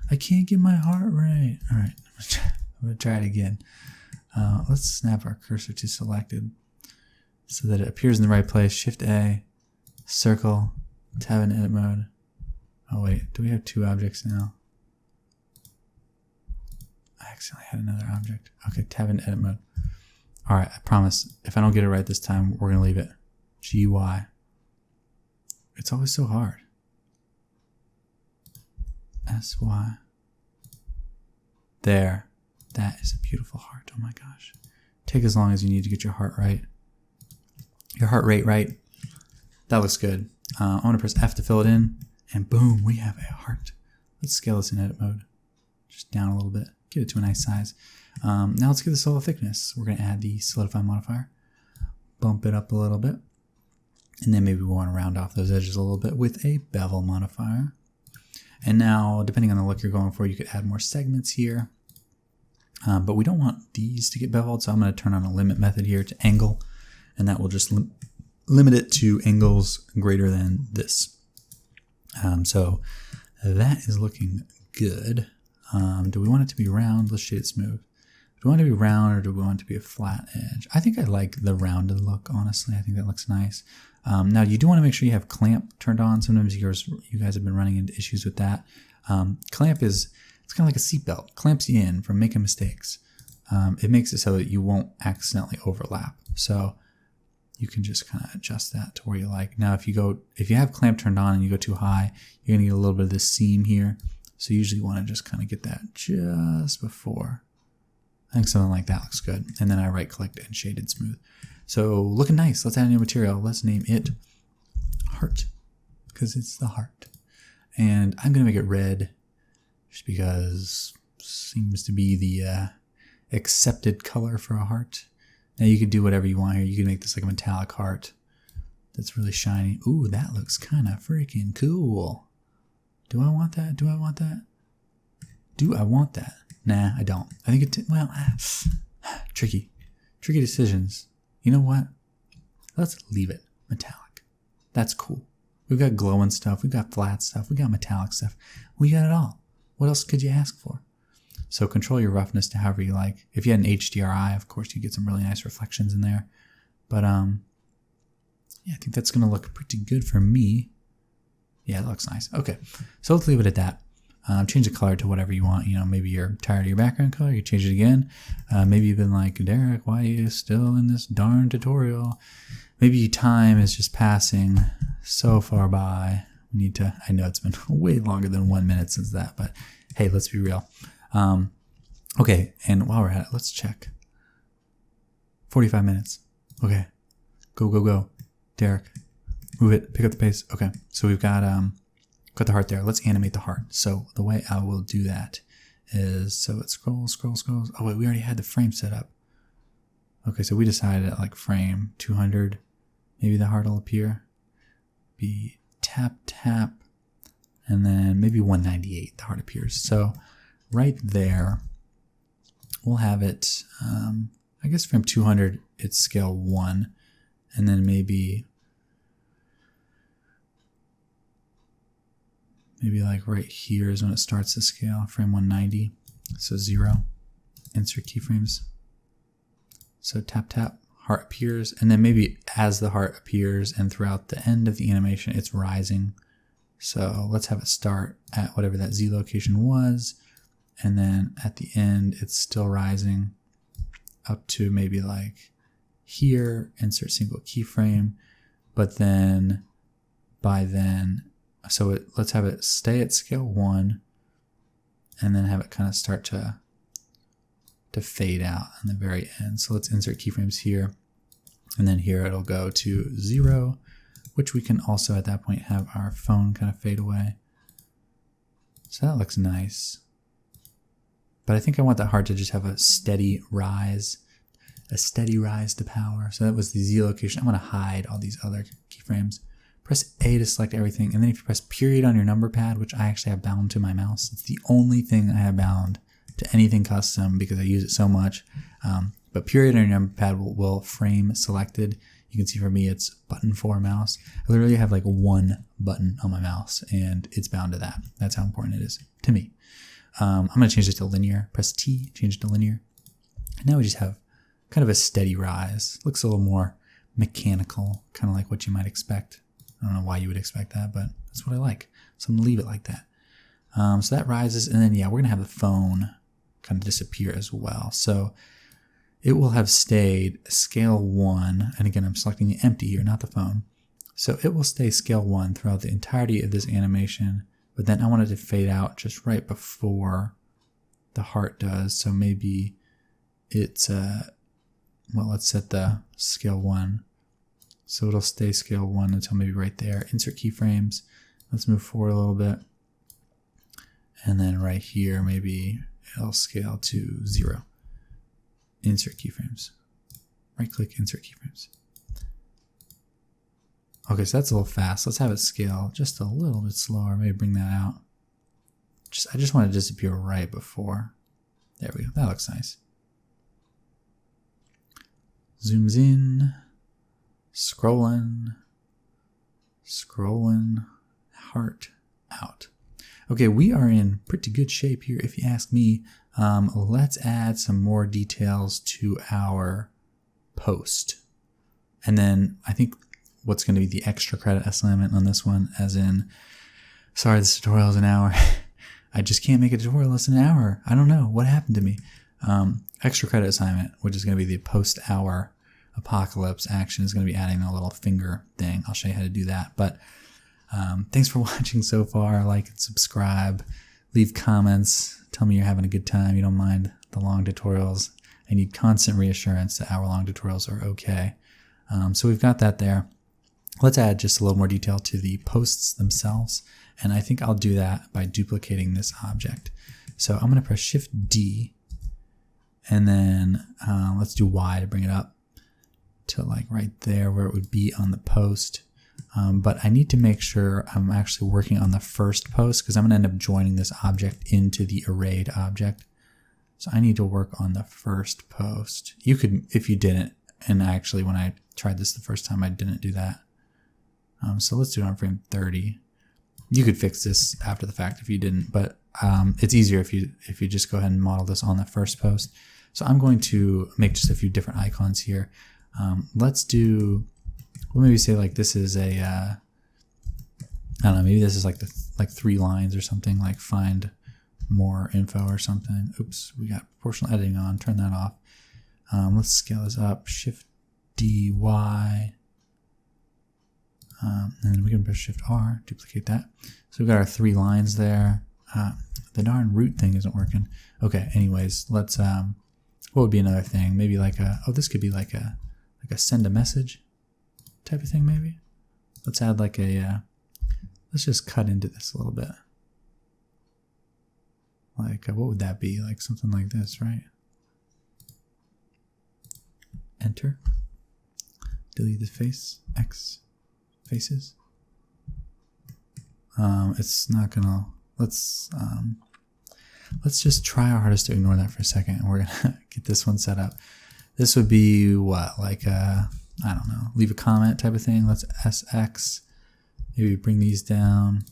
I can't get my heart right. All right, I'm going to try it again. Let's snap our cursor to selected so that it appears in the right place. Shift A, circle, tab in edit mode. Oh wait, do we have two objects now? I accidentally had another object. Okay, tab in edit mode. All right, I promise if I don't get it right this time, we're gonna leave it. GY. It's always so hard. SY. There. That is a beautiful heart. Oh my gosh. Take as long as you need to get your heart right. Your heart rate right. That looks good. I'm going to press F to fill it in. And boom, we have a heart. Let's scale this in edit mode. Just down a little bit. Get it to a nice size. Now let's give this a little thickness. We're going to add the solidify modifier. Bump it up a little bit. And then maybe we want to round off those edges a little bit with a bevel modifier. And now, depending on the look you're going for, you could add more segments here. But we don't want these to get beveled, so I'm going to turn on a limit method here to angle, and that will just limit it to angles greater than this. So that is looking good. Do we want it to be round? Let's shade it smooth. Do we want it to be round or do we want it to be a flat edge? I think I like the rounded look, honestly. I think that looks nice. Now, you do want to make sure you have clamp turned on. Sometimes you guys have been running into issues with that. Clamp it's kind of like a seatbelt. Clamps you in from making mistakes. It makes it so that you won't accidentally overlap. So you can just kind of adjust that to where you like. Now, if you have clamp turned on and you go too high, you're going to get a little bit of this seam here. So usually you want to just kind of get that just before. I think something like that looks good. And then I right clicked and shaded smooth. So looking nice. Let's add a new material. Let's name it heart, because it's the heart. And I'm going to make it red just because it seems to be the accepted color for a heart. Now you could do whatever you want here. You can make this like a metallic heart that's really shiny. Ooh, that looks kind of freaking cool. Do I want that? Do I want that? Do I want that? Nah, I don't. I think tricky decisions. You know what? Let's leave it metallic. That's cool. We've got glowing stuff. We've got flat stuff. We got metallic stuff. We got it all. What else could you ask for? So control your roughness to however you like. If you had an HDRI, of course, you get some really nice reflections in there. But yeah, I think that's going to look pretty good for me. Yeah, it looks nice. Okay, so let's leave it at that. Change the color to whatever you want. You know, maybe you're tired of your background color, you change it again. Maybe you've been like, Derek, why are you still in this darn tutorial? Maybe time is just passing so far by. We need to, I know it's been way longer than 1 minute since that, but hey, let's be real. Okay, and while we're at it, let's check. 45 minutes. Okay, go. Derek, move it, pick up the pace. Okay, so we've got the heart there. Let's animate the heart. So the way I will do that is, so it scrolls. Oh wait, we already had the frame set up. Okay, so we decided at like frame 200, maybe the heart will appear. Be tap, and then maybe 198, the heart appears. So right there, we'll have it, I guess frame 200, it's scale 1, and then maybe like right here is when it starts to scale, frame 190, so 0, insert keyframes. So tap, heart appears, and then maybe as the heart appears and throughout the end of the animation, it's rising. So let's have it start at whatever that Z location was, and then at the end, it's still rising up to maybe like here, insert single keyframe, but then by then, so let's have it stay at scale 1 and then have it kind of start to fade out in the very end. So let's insert keyframes here, and then here it'll go to 0, which we can also at that point have our phone kind of fade away. So that looks nice. But I think I want that heart to just have a steady rise to power. So that was the Z location. I'm going to hide all these other keyframes. Press A to select everything, and then if you press period on your number pad, which I actually have bound to my mouse, it's the only thing I have bound to anything custom because I use it so much. But period on your number pad will frame selected. You can see for me it's button 4 mouse. I literally have like one button on my mouse and it's bound to that. That's how important it is to me. I'm going to change this to linear. Press T, change it to linear. And now we just have kind of a steady rise. Looks a little more mechanical, kind of like what you might expect. I don't know why you would expect that, but that's what I like. So I'm going to leave it like that. So that rises, and then yeah, we're going to have the phone kind of disappear as well. So it will have stayed scale 1, and again, I'm selecting the empty here, not the phone. So it will stay scale 1 throughout the entirety of this animation, but then I want it to fade out just right before the heart does. So maybe it's, well, let's set the scale 1. So it'll stay scale 1 until maybe right there. Insert keyframes. Let's move forward a little bit. And then right here, maybe it'll scale to 0. Insert keyframes. Right click, insert keyframes. Okay, so that's a little fast. Let's have it scale just a little bit slower. Maybe bring that out. I just want to disappear right before. There we go. That looks nice. Zooms in. Scrolling. Scrolling. Heart out. Okay, we are in pretty good shape here if you ask me. Let's add some more details to our post. And then I think what's going to be the extra credit assignment on this one, as in, sorry, this tutorial is an hour. I just can't make a tutorial less than an hour. I don't know. What happened to me? Extra credit assignment, which is going to be the post-hour apocalypse action, is going to be adding a little finger thing. I'll show you how to do that. But thanks for watching so far. Like and subscribe. Leave comments. Tell me you're having a good time. You don't mind the long tutorials. I need constant reassurance that hour-long tutorials are okay. So we've got that there. Let's add just a little more detail to the posts themselves. And I think I'll do that by duplicating this object. So I'm going to press Shift D, and then let's do Y to bring it up to like right there where it would be on the post. But I need to make sure I'm actually working on the first post, because I'm going to end up joining this object into the arrayed object. So I need to work on the first post. You could, if you didn't, and actually when I tried this the first time, I didn't do that. So let's do it on frame 30. You could fix this after the fact if you didn't, but it's easier if you just go ahead and model this on the first post. So I'm going to make just a few different icons here. Let's do, we'll maybe say like this is a, I don't know, maybe this is like like 3 lines or something, like find more info or something. Oops, we got proportional editing on, turn that off. Let's scale this up, Shift D, Y. And then we can press Shift R, duplicate that. So we've got our 3 lines there. The darn root thing isn't working. Okay, anyways, let's, what would be another thing? Maybe like a, oh, this could be like a send a message type of thing maybe. Let's add like a, let's just cut into this a little bit. Like, what would that be? Like something like this, right? Enter. Delete the face, X. Faces. It's not gonna, let's just try our hardest to ignore that for a second, and we're gonna get this one set up. This would be what, like I don't know, leave a comment type of thing. Let's SX, maybe bring these down,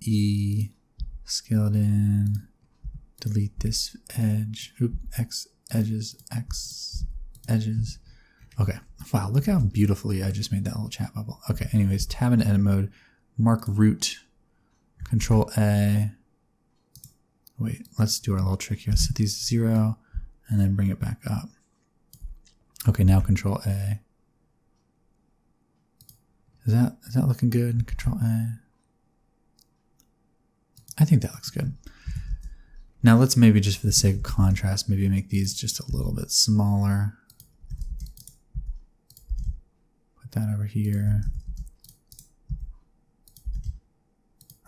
E, scale it in, delete this edge, X edges, X edges. Okay, wow, look how beautifully I just made that little chat bubble. Okay, anyways, tab into edit mode, mark root, Control A. Wait, let's do our little trick here. Set these to 0 and then bring it back up. Okay, now Control A. Is that looking good? Control A. I think that looks good. Now let's maybe just for the sake of contrast, maybe make these just a little bit smaller. That over here,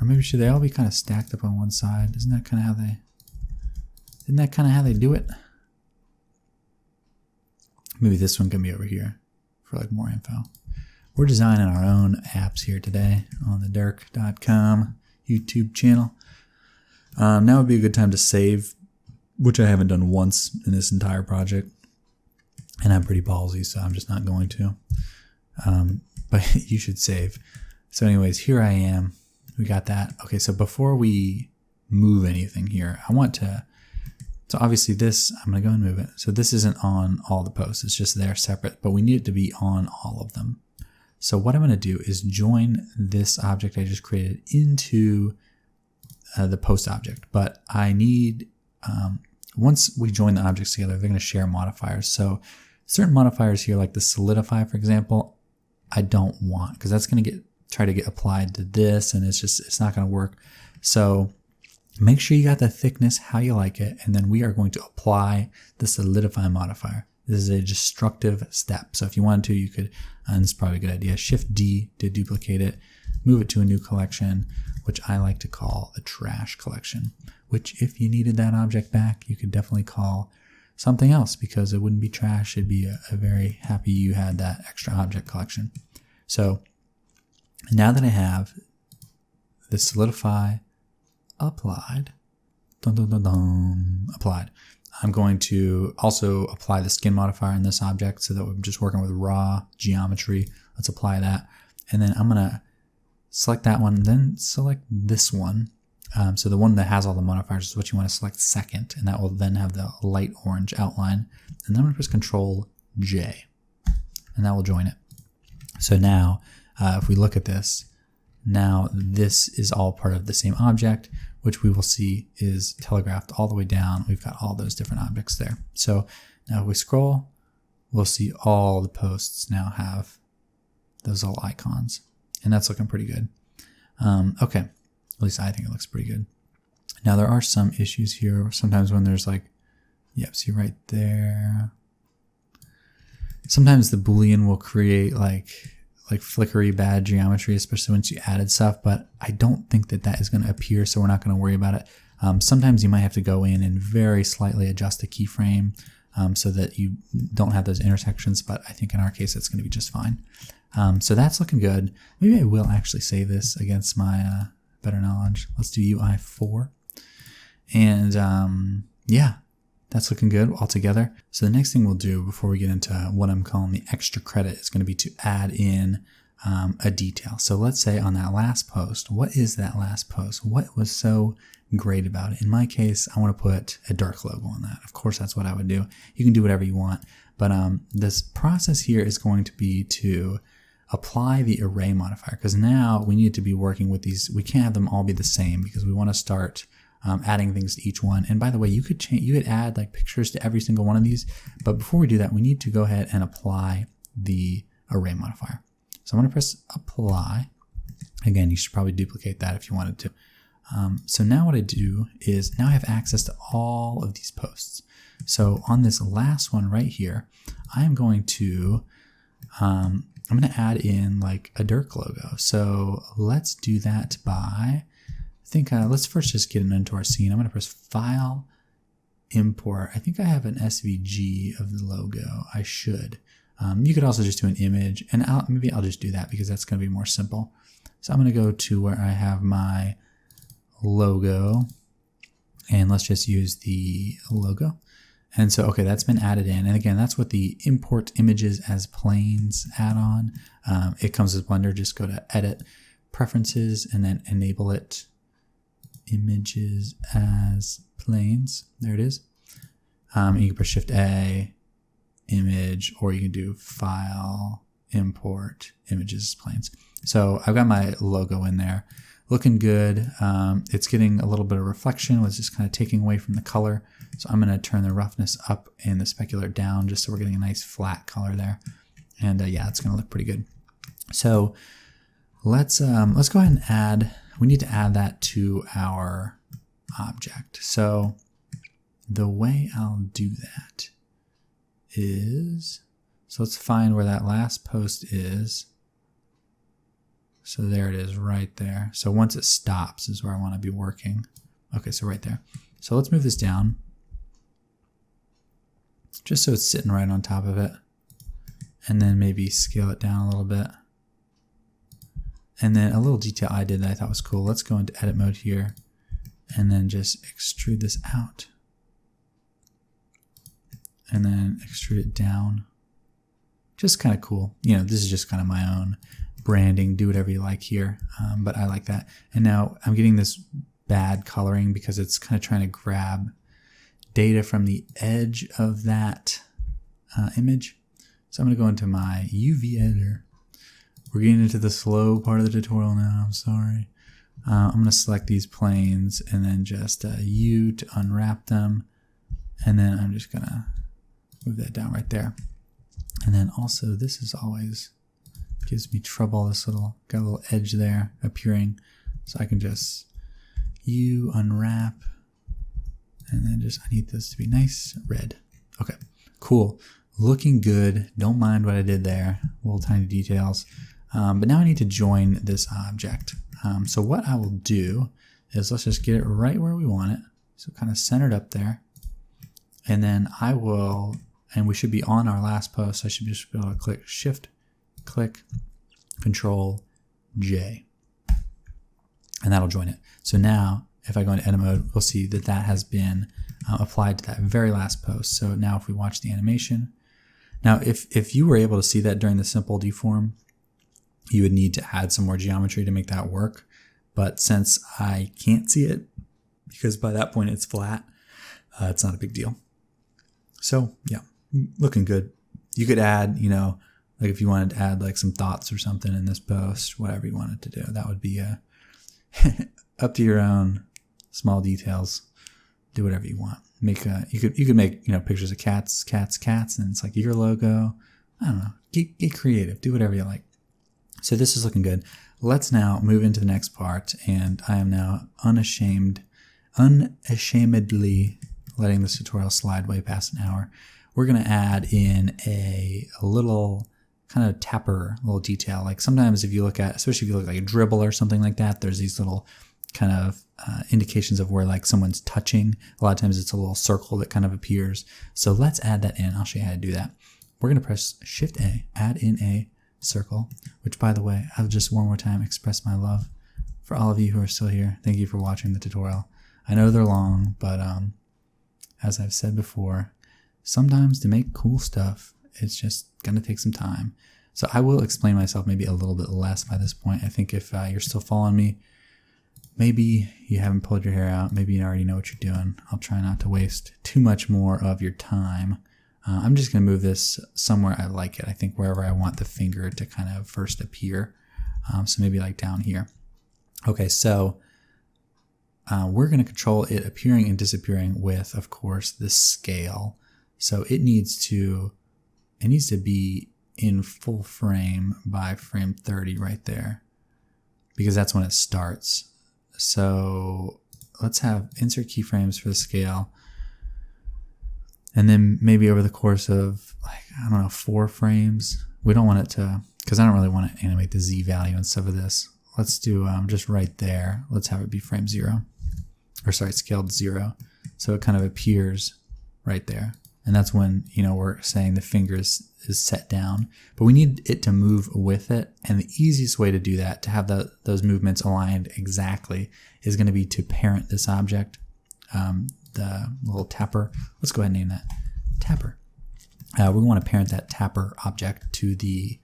or maybe should they all be kind of stacked up on one side? Isn't that kind of how they do it? Maybe this one can be over here for like more info. We're designing our own apps here today on the dirk.com YouTube channel. Now would be a good time to save, which I haven't done once in this entire project, and I'm pretty ballsy, so I'm just not going to. But you should save. So anyways, here I am. We got that. Okay, so before we move anything here, I want to, so obviously this, I'm going to go and move it. So this isn't on all the posts. It's just there separate, but we need it to be on all of them. So what I'm going to do is join this object I just created into the post object. But I need, once we join the objects together, they're going to share modifiers. So certain modifiers here, like the solidify, for example, I don't want, because that's going to try to get applied to this, and it's not going to work. So make sure you got the thickness how you like it, and then we are going to apply the solidify modifier. This is a destructive step. So if you wanted to, you could, and it's probably a good idea, Shift D to duplicate it, move it to a new collection, which I like to call the trash collection, which if you needed that object back, you could definitely call something else, because it wouldn't be trash. It'd be a very happy you had that extra object collection. So now that I have the solidify applied, applied, I'm going to also apply the skin modifier in this object so that we're just working with raw geometry. Let's apply that. And then I'm going to select that one, then select this one. So the one that has all the modifiers is what you want to select second, and that will then have the light orange outline. And then I'm going to press Control J, and that will join it. So now, if we look at this, now this is all part of the same object, which we will see is telegraphed all the way down. We've got all those different objects there. So now if we scroll, we'll see all the posts now have those little icons, and that's looking pretty good. Okay, at least I think it looks pretty good. Now there are some issues here. Sometimes when there's like, yep, see right there. Sometimes the Boolean will create like flickery bad geometry, especially once you added stuff, but I don't think that that is going to appear, so we're not going to worry about it. Sometimes you might have to go in and very slightly adjust the keyframe so that you don't have those intersections, but I think in our case it's going to be just fine. So that's looking good. Maybe I will actually save this against my better knowledge. Let's do UI4. And yeah, that's looking good altogether. So the next thing we'll do before we get into what I'm calling the extra credit is going to be to add in a detail. So let's say on that last post, what is that last post? What was so great about it? In my case, I want to put a dark logo on that. Of course, that's what I would do. You can do whatever you want. But this process here is going to be to apply the array modifier, because now we need to be working with these. We can't have them all be the same because we want to start adding things to each one. And by the way, you could add like pictures to every single one of these. But before we do that, we need to go ahead and apply the array modifier. So I'm going to press apply. Again, you should probably duplicate that if you wanted to. So now what I do is now I have access to all of these posts. So on this last one right here, I am going to I'm going to add in like a Dirk logo. So let's do that by, I think let's first just get it into our scene. I'm going to press File, Import. I think I have an SVG of the logo. I should. You could also just do an image, and maybe I'll just do that because that's going to be more simple. So I'm going to go to where I have my logo, and let's just use the logo. And so, okay, that's been added in. And again, that's what the import images as planes add-on. It comes with Blender. Just go to Edit, Preferences, and then enable it. Images as planes. There it is. You can press Shift A, Image, or you can do File, Import, Images as planes. So I've got my logo in there. Looking good. It's getting a little bit of reflection. It's just kind of taking away from the color. So I'm going to turn the roughness up and the specular down just so we're getting a nice flat color there. And yeah, it's going to look pretty good. So let's go ahead and add. We need to add that to our object. So the way I'll do that is, so let's find where that last post is. So there it is right there. So once it stops is where I want to be working. Okay, so right there. So let's move this down just so it's sitting right on top of it. And then maybe scale it down a little bit. And then a little detail I did that I thought was cool. Let's go into edit mode here and then just extrude this out. And then extrude it down. Just kind of cool. You know, this is just kind of my own branding. Do whatever you like here. But I like that. And now I'm getting this bad coloring because it's kind of trying to grab data from the edge of that image. So I'm going to go into my UV editor. We're getting into the slow part of the tutorial now. I'm sorry. I'm going to select these planes and then just U to unwrap them. And then I'm just going to move that down right there. And then also this is always gives me trouble. This little, got a little edge there appearing. So I can just U unwrap. And then just, I need this to be nice red. Okay, cool. Looking good. Don't mind what I did there. Little tiny details. But now I need to join this object. So what I will do is let's just get it right where we want it. So kind of centered up there. And then I will, and we should be on our last post. I should just be able to click Shift, click, Control J, and that'll join it. So now if I go into edit mode, we'll see that that has been applied to that very last post. So now if we watch the animation, now if you were able to see that during the simple deform, you would need to add some more geometry to make that work. But since I can't see it, because by that point it's flat, it's not a big deal. So yeah, looking good. You could add, you know, like if you wanted to add like some thoughts or something in this post, whatever you wanted to do, that would be up to your own small details. Do whatever you want. Make you could make, you know, pictures of cats, and it's like your logo. I don't know. Get creative. Do whatever you like. So this is looking good. Let's now move into the next part, and I am now unashamedly letting this tutorial slide way past an hour. We're going to add in a little kind of tapper, little detail. Like sometimes if you look at, especially if you look at like a dribble or something like that, there's these little kind of indications of where like someone's touching. A lot of times it's a little circle that kind of appears. So let's add that in. I'll show you how to do that. We're going to press Shift A, add in a circle, which by the way, I'll just one more time express my love for all of you who are still here. Thank you for watching the tutorial. I know they're long, but as I've said before, sometimes to make cool stuff, it's just going to take some time. So I will explain myself maybe a little bit less by this point. I think if you're still following me, maybe you haven't pulled your hair out, maybe you already know what you're doing. I'll try not to waste too much more of your time. I'm just going to move this somewhere I like it. I think wherever I want the finger to kind of first appear. So maybe like down here. Okay, so we're going to control it appearing and disappearing with, of course, the scale. So it needs to be in full frame by frame 30 right there, because that's when it starts. So let's have insert keyframes for the scale. And then maybe over the course of, like, I don't know, 4 frames. We don't want it to, because I don't really want to animate the Z value and stuff of this. Let's do just right there. Let's have it be frame 0. Or sorry, scaled 0. So it kind of appears right there. And that's when, you know, we're saying the finger is set down. But we need it to move with it. And the easiest way to do that, to have those movements aligned exactly, is going to be to parent this object. The little tapper. Let's go ahead and name that tapper. We want to parent that tapper object to the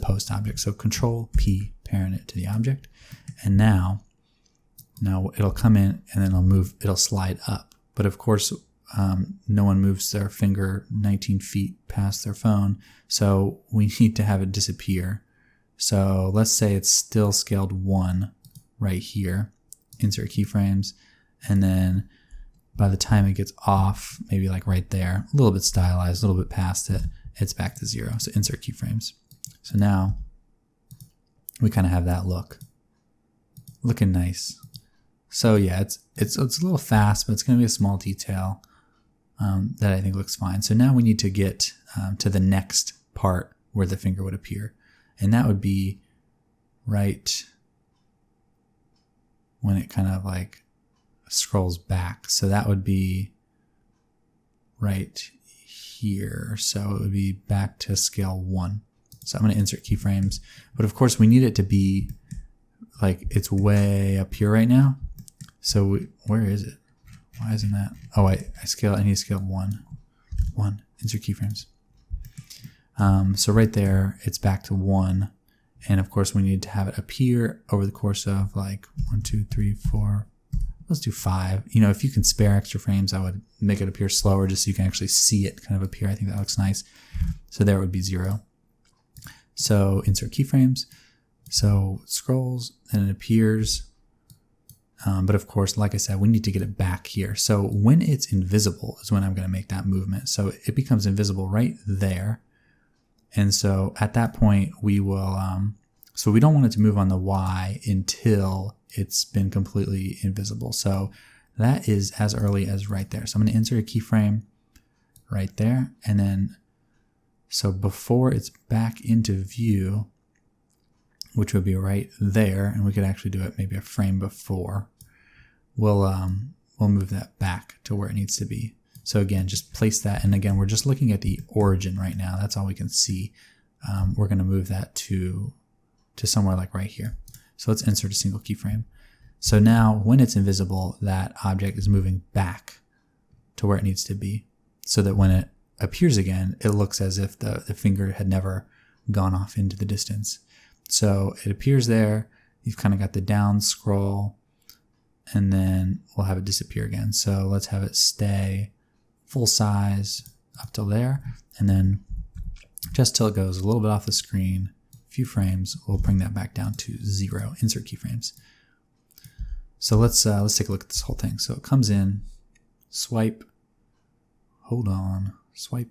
post object. So Control P, parent it to the object, and now it'll come in and then it'll move. It'll slide up. But of course, no one moves their finger 19 feet past their phone, so we need to have it disappear. So let's say it's still scaled 1 right here. Insert keyframes, and then by the time it gets off, maybe like right there, a little bit stylized, a little bit past it, it's back to 0. So insert keyframes. So now we kind of have that look. Looking nice. So yeah, it's a little fast, but it's going to be a small detail that I think looks fine. So now we need to get to the next part where the finger would appear. And that would be right when it kind of like scrolls back. So that would be right here. So it would be back to scale 1. So I'm going to insert keyframes, but of course we need it to be like it's way up here right now. So where is it? Why isn't that? Oh, I need to scale 1. Insert keyframes. So right there, it's back to 1. And of course we need to have it appear over the course of like 1, 2, 3, 4. Let's do 5. You know, if you can spare extra frames, I would make it appear slower just so you can actually see it kind of appear. I think that looks nice. So there would be 0. So insert keyframes. So it scrolls and it appears. But of course, like I said, we need to get it back here. So when it's invisible is when I'm going to make that movement. So it becomes invisible right there. And so at that point, we will, so we don't want it to move on the Y until it's been completely invisible. So that is as early as right there. So I'm going to insert a keyframe right there. And then, so before it's back into view, which would be right there, and we could actually do it maybe a frame before, we'll move that back to where it needs to be. So again, just place that. And again, we're just looking at the origin right now. That's all we can see. We're going to move that to to somewhere like right here. So let's insert a single keyframe. So now when it's invisible, that object is moving back to where it needs to be, so that when it appears again, it looks as if the finger had never gone off into the distance. So it appears there, you've kind of got the down scroll, and then we'll have it disappear again. So let's have it stay full size up till there, and then just till it goes a little bit off the screen, a few frames, we'll bring that back down to 0, insert keyframes. So let's take a look at this whole thing. So it comes in, swipe, hold on, swipe,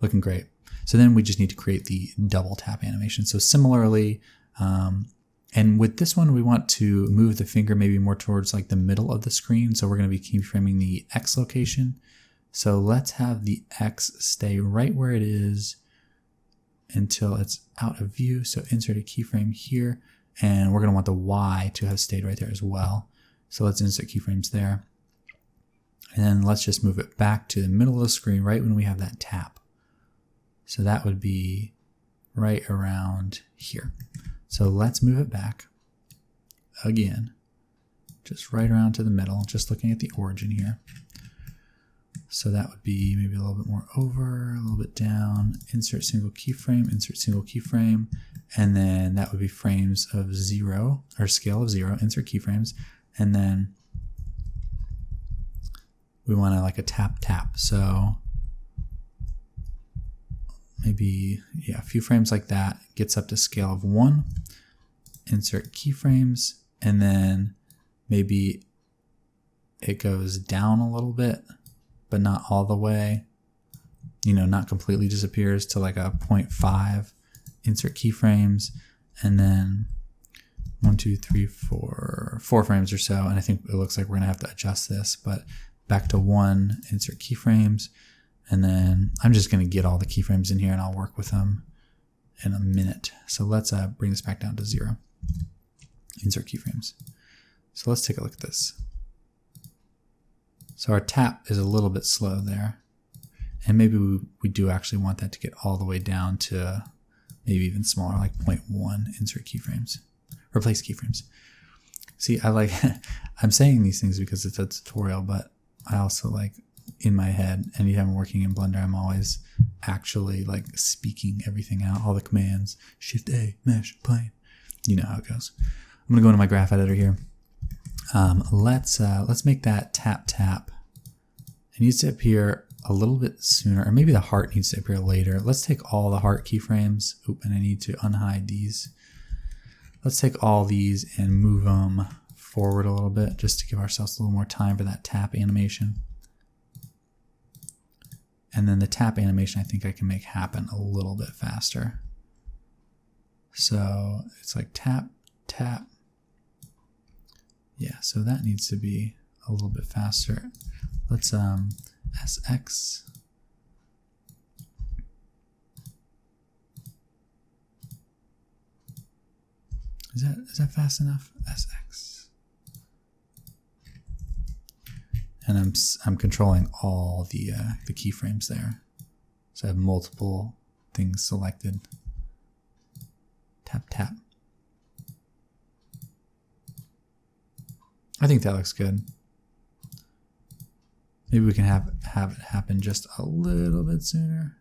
looking great. So then we just need to create the double tap animation. So similarly, and with this one, we want to move the finger maybe more towards like the middle of the screen. So we're going to be keyframing the X location. So let's have the X stay right where it is until it's out of view. So insert a keyframe here, and we're going to want the Y to have stayed right there as well. So let's insert keyframes there. And then let's just move it back to the middle of the screen right when we have that tap. So that would be right around here. So let's move it back again, just right around to the middle, just looking at the origin here. So that would be maybe a little bit more over, a little bit down, insert single keyframe, and then that would be frames of 0, or scale of 0, insert keyframes, and then we want to like a tap tap. So maybe, yeah, a few frames like that, gets up to scale of 1, insert keyframes, and then maybe it goes down a little bit, but not all the way, not completely disappears, to like a 0.5, insert keyframes, and then 1, 2, 3, 4 frames or so. And I think it looks like we're gonna have to adjust this, but back to 1, insert keyframes, and then I'm just gonna get all the keyframes in here and I'll work with them in a minute. So let's bring this back down to 0, insert keyframes. So let's take a look at this. So our tap is a little bit slow there, and maybe we do actually want that to get all the way down to maybe even smaller, like 0.1, insert keyframes, replace keyframes. See, I'm saying these things because it's a tutorial, but I also like, in my head, anytime I'm working in Blender, I'm always actually like speaking everything out, all the commands, Shift A, mesh, plane, you know how it goes. I'm gonna go into my graph editor here. Let's make that tap tap. It needs to appear a little bit sooner, or maybe the heart needs to appear later. Let's take all the heart keyframes. Oop, and I need to unhide these. Let's take all these and move them forward a little bit, just to give ourselves a little more time for that tap animation. And then the tap animation, I think I can make happen a little bit faster. So it's like tap, tap. Yeah, so that needs to be a little bit faster. Let's SX. Is that fast enough? SX. And I'm controlling all the keyframes there. So I have multiple things selected. Tap tap. I think that looks good. Maybe we can have it happen just a little bit sooner.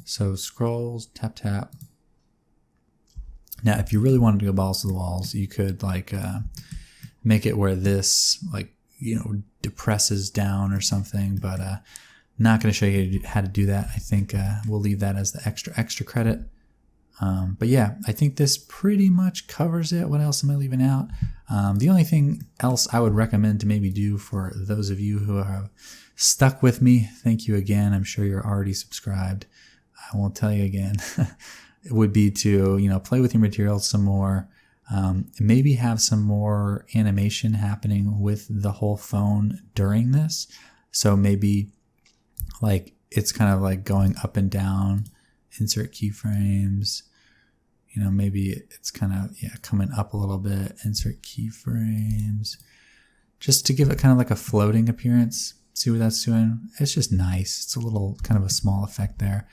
So scrolls, tap tap. Now, if you really wanted to go balls to the walls, you could like make it where this depresses down or something. But not going to show you how to do that. I think we'll leave that as the extra credit. But yeah, I think this pretty much covers it. What else am I leaving out? The only thing else I would recommend to maybe do for those of you who have stuck with me, thank you again. I'm sure you're already subscribed. I won't tell you again. It would be to, play with your materials some more. Maybe have some more animation happening with the whole phone during this. So maybe like it's kind of like going up and down, insert keyframes. Maybe it's kind of, coming up a little bit, insert keyframes, just to give it kind of like a floating appearance. See what that's doing? It's just nice. It's a little kind of a small effect there.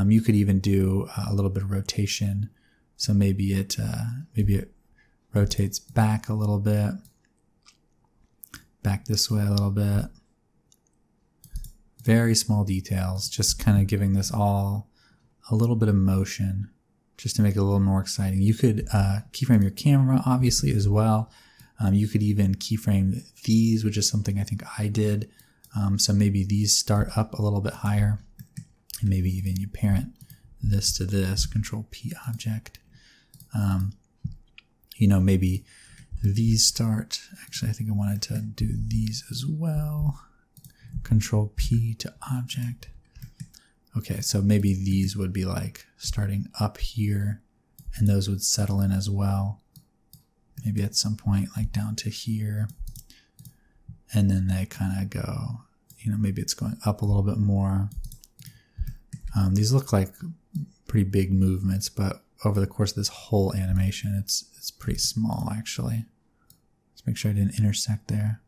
You could even do a little bit of rotation. So maybe it rotates back a little bit, back this way a little bit. Very small details, just kind of giving this all a little bit of motion just to make it a little more exciting. You could keyframe your camera obviously as well. You could even keyframe these, which is something I think I did. So maybe these start up a little bit higher, and maybe even you parent this to this, Control P object. You know, maybe these start, actually I think I wanted to do these as well. Control P to object. Okay, so maybe these would be like starting up here, and those would settle in as well. Maybe at some point like down to here, and then they kind of go, you know, maybe it's going up a little bit more. These look like pretty big movements, but over the course of this whole animation, it's pretty small actually. Let's make sure I didn't intersect there.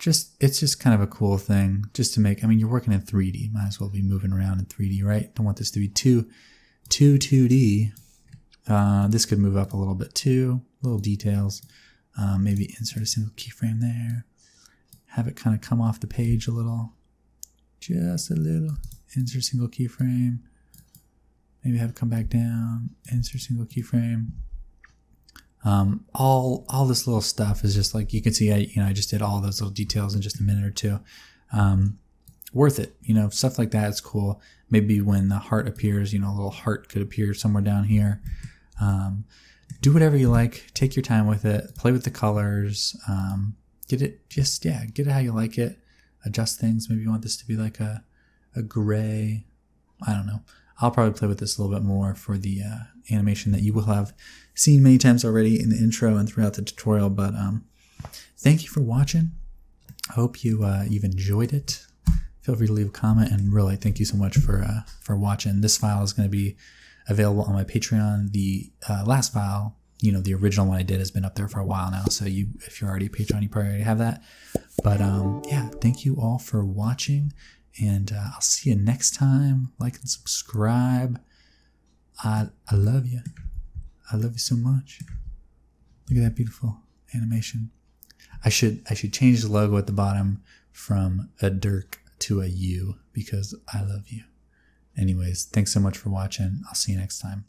It's just kind of a cool thing just to make, I mean, you're working in 3D, might as well be moving around in 3D, right? Don't want this to be too 2D. This could move up a little bit too, little details. Maybe insert a single keyframe there. Have it kind of come off the page a little, just a little. Insert single keyframe. Maybe have it come back down, insert single keyframe. All this little stuff is just like, you can see, I just did all those little details in just a minute or two. Worth it, you know, stuff like that is cool. Maybe when the heart appears, you know, a little heart could appear somewhere down here. Do whatever you like, take your time with it, play with the colors, get it how you like it, adjust things. Maybe you want this to be like a gray, I don't know. I'll probably play with this a little bit more for the animation that you will have seen many times already in the intro and throughout the tutorial. But thank you for watching. I hope you've enjoyed it. Feel free to leave a comment, and really thank you so much for watching. This file is going to be available on my Patreon. The last file, you know, the original one I did has been up there for a while now. So if you're already a Patreon, you probably already have that. But yeah, thank you all for watching. And I'll see you next time. Like and subscribe. I love you. I love you so much. Look at that beautiful animation. I should change the logo at the bottom from a Dirk to a U because I love you. Anyways, thanks so much for watching. I'll see you next time.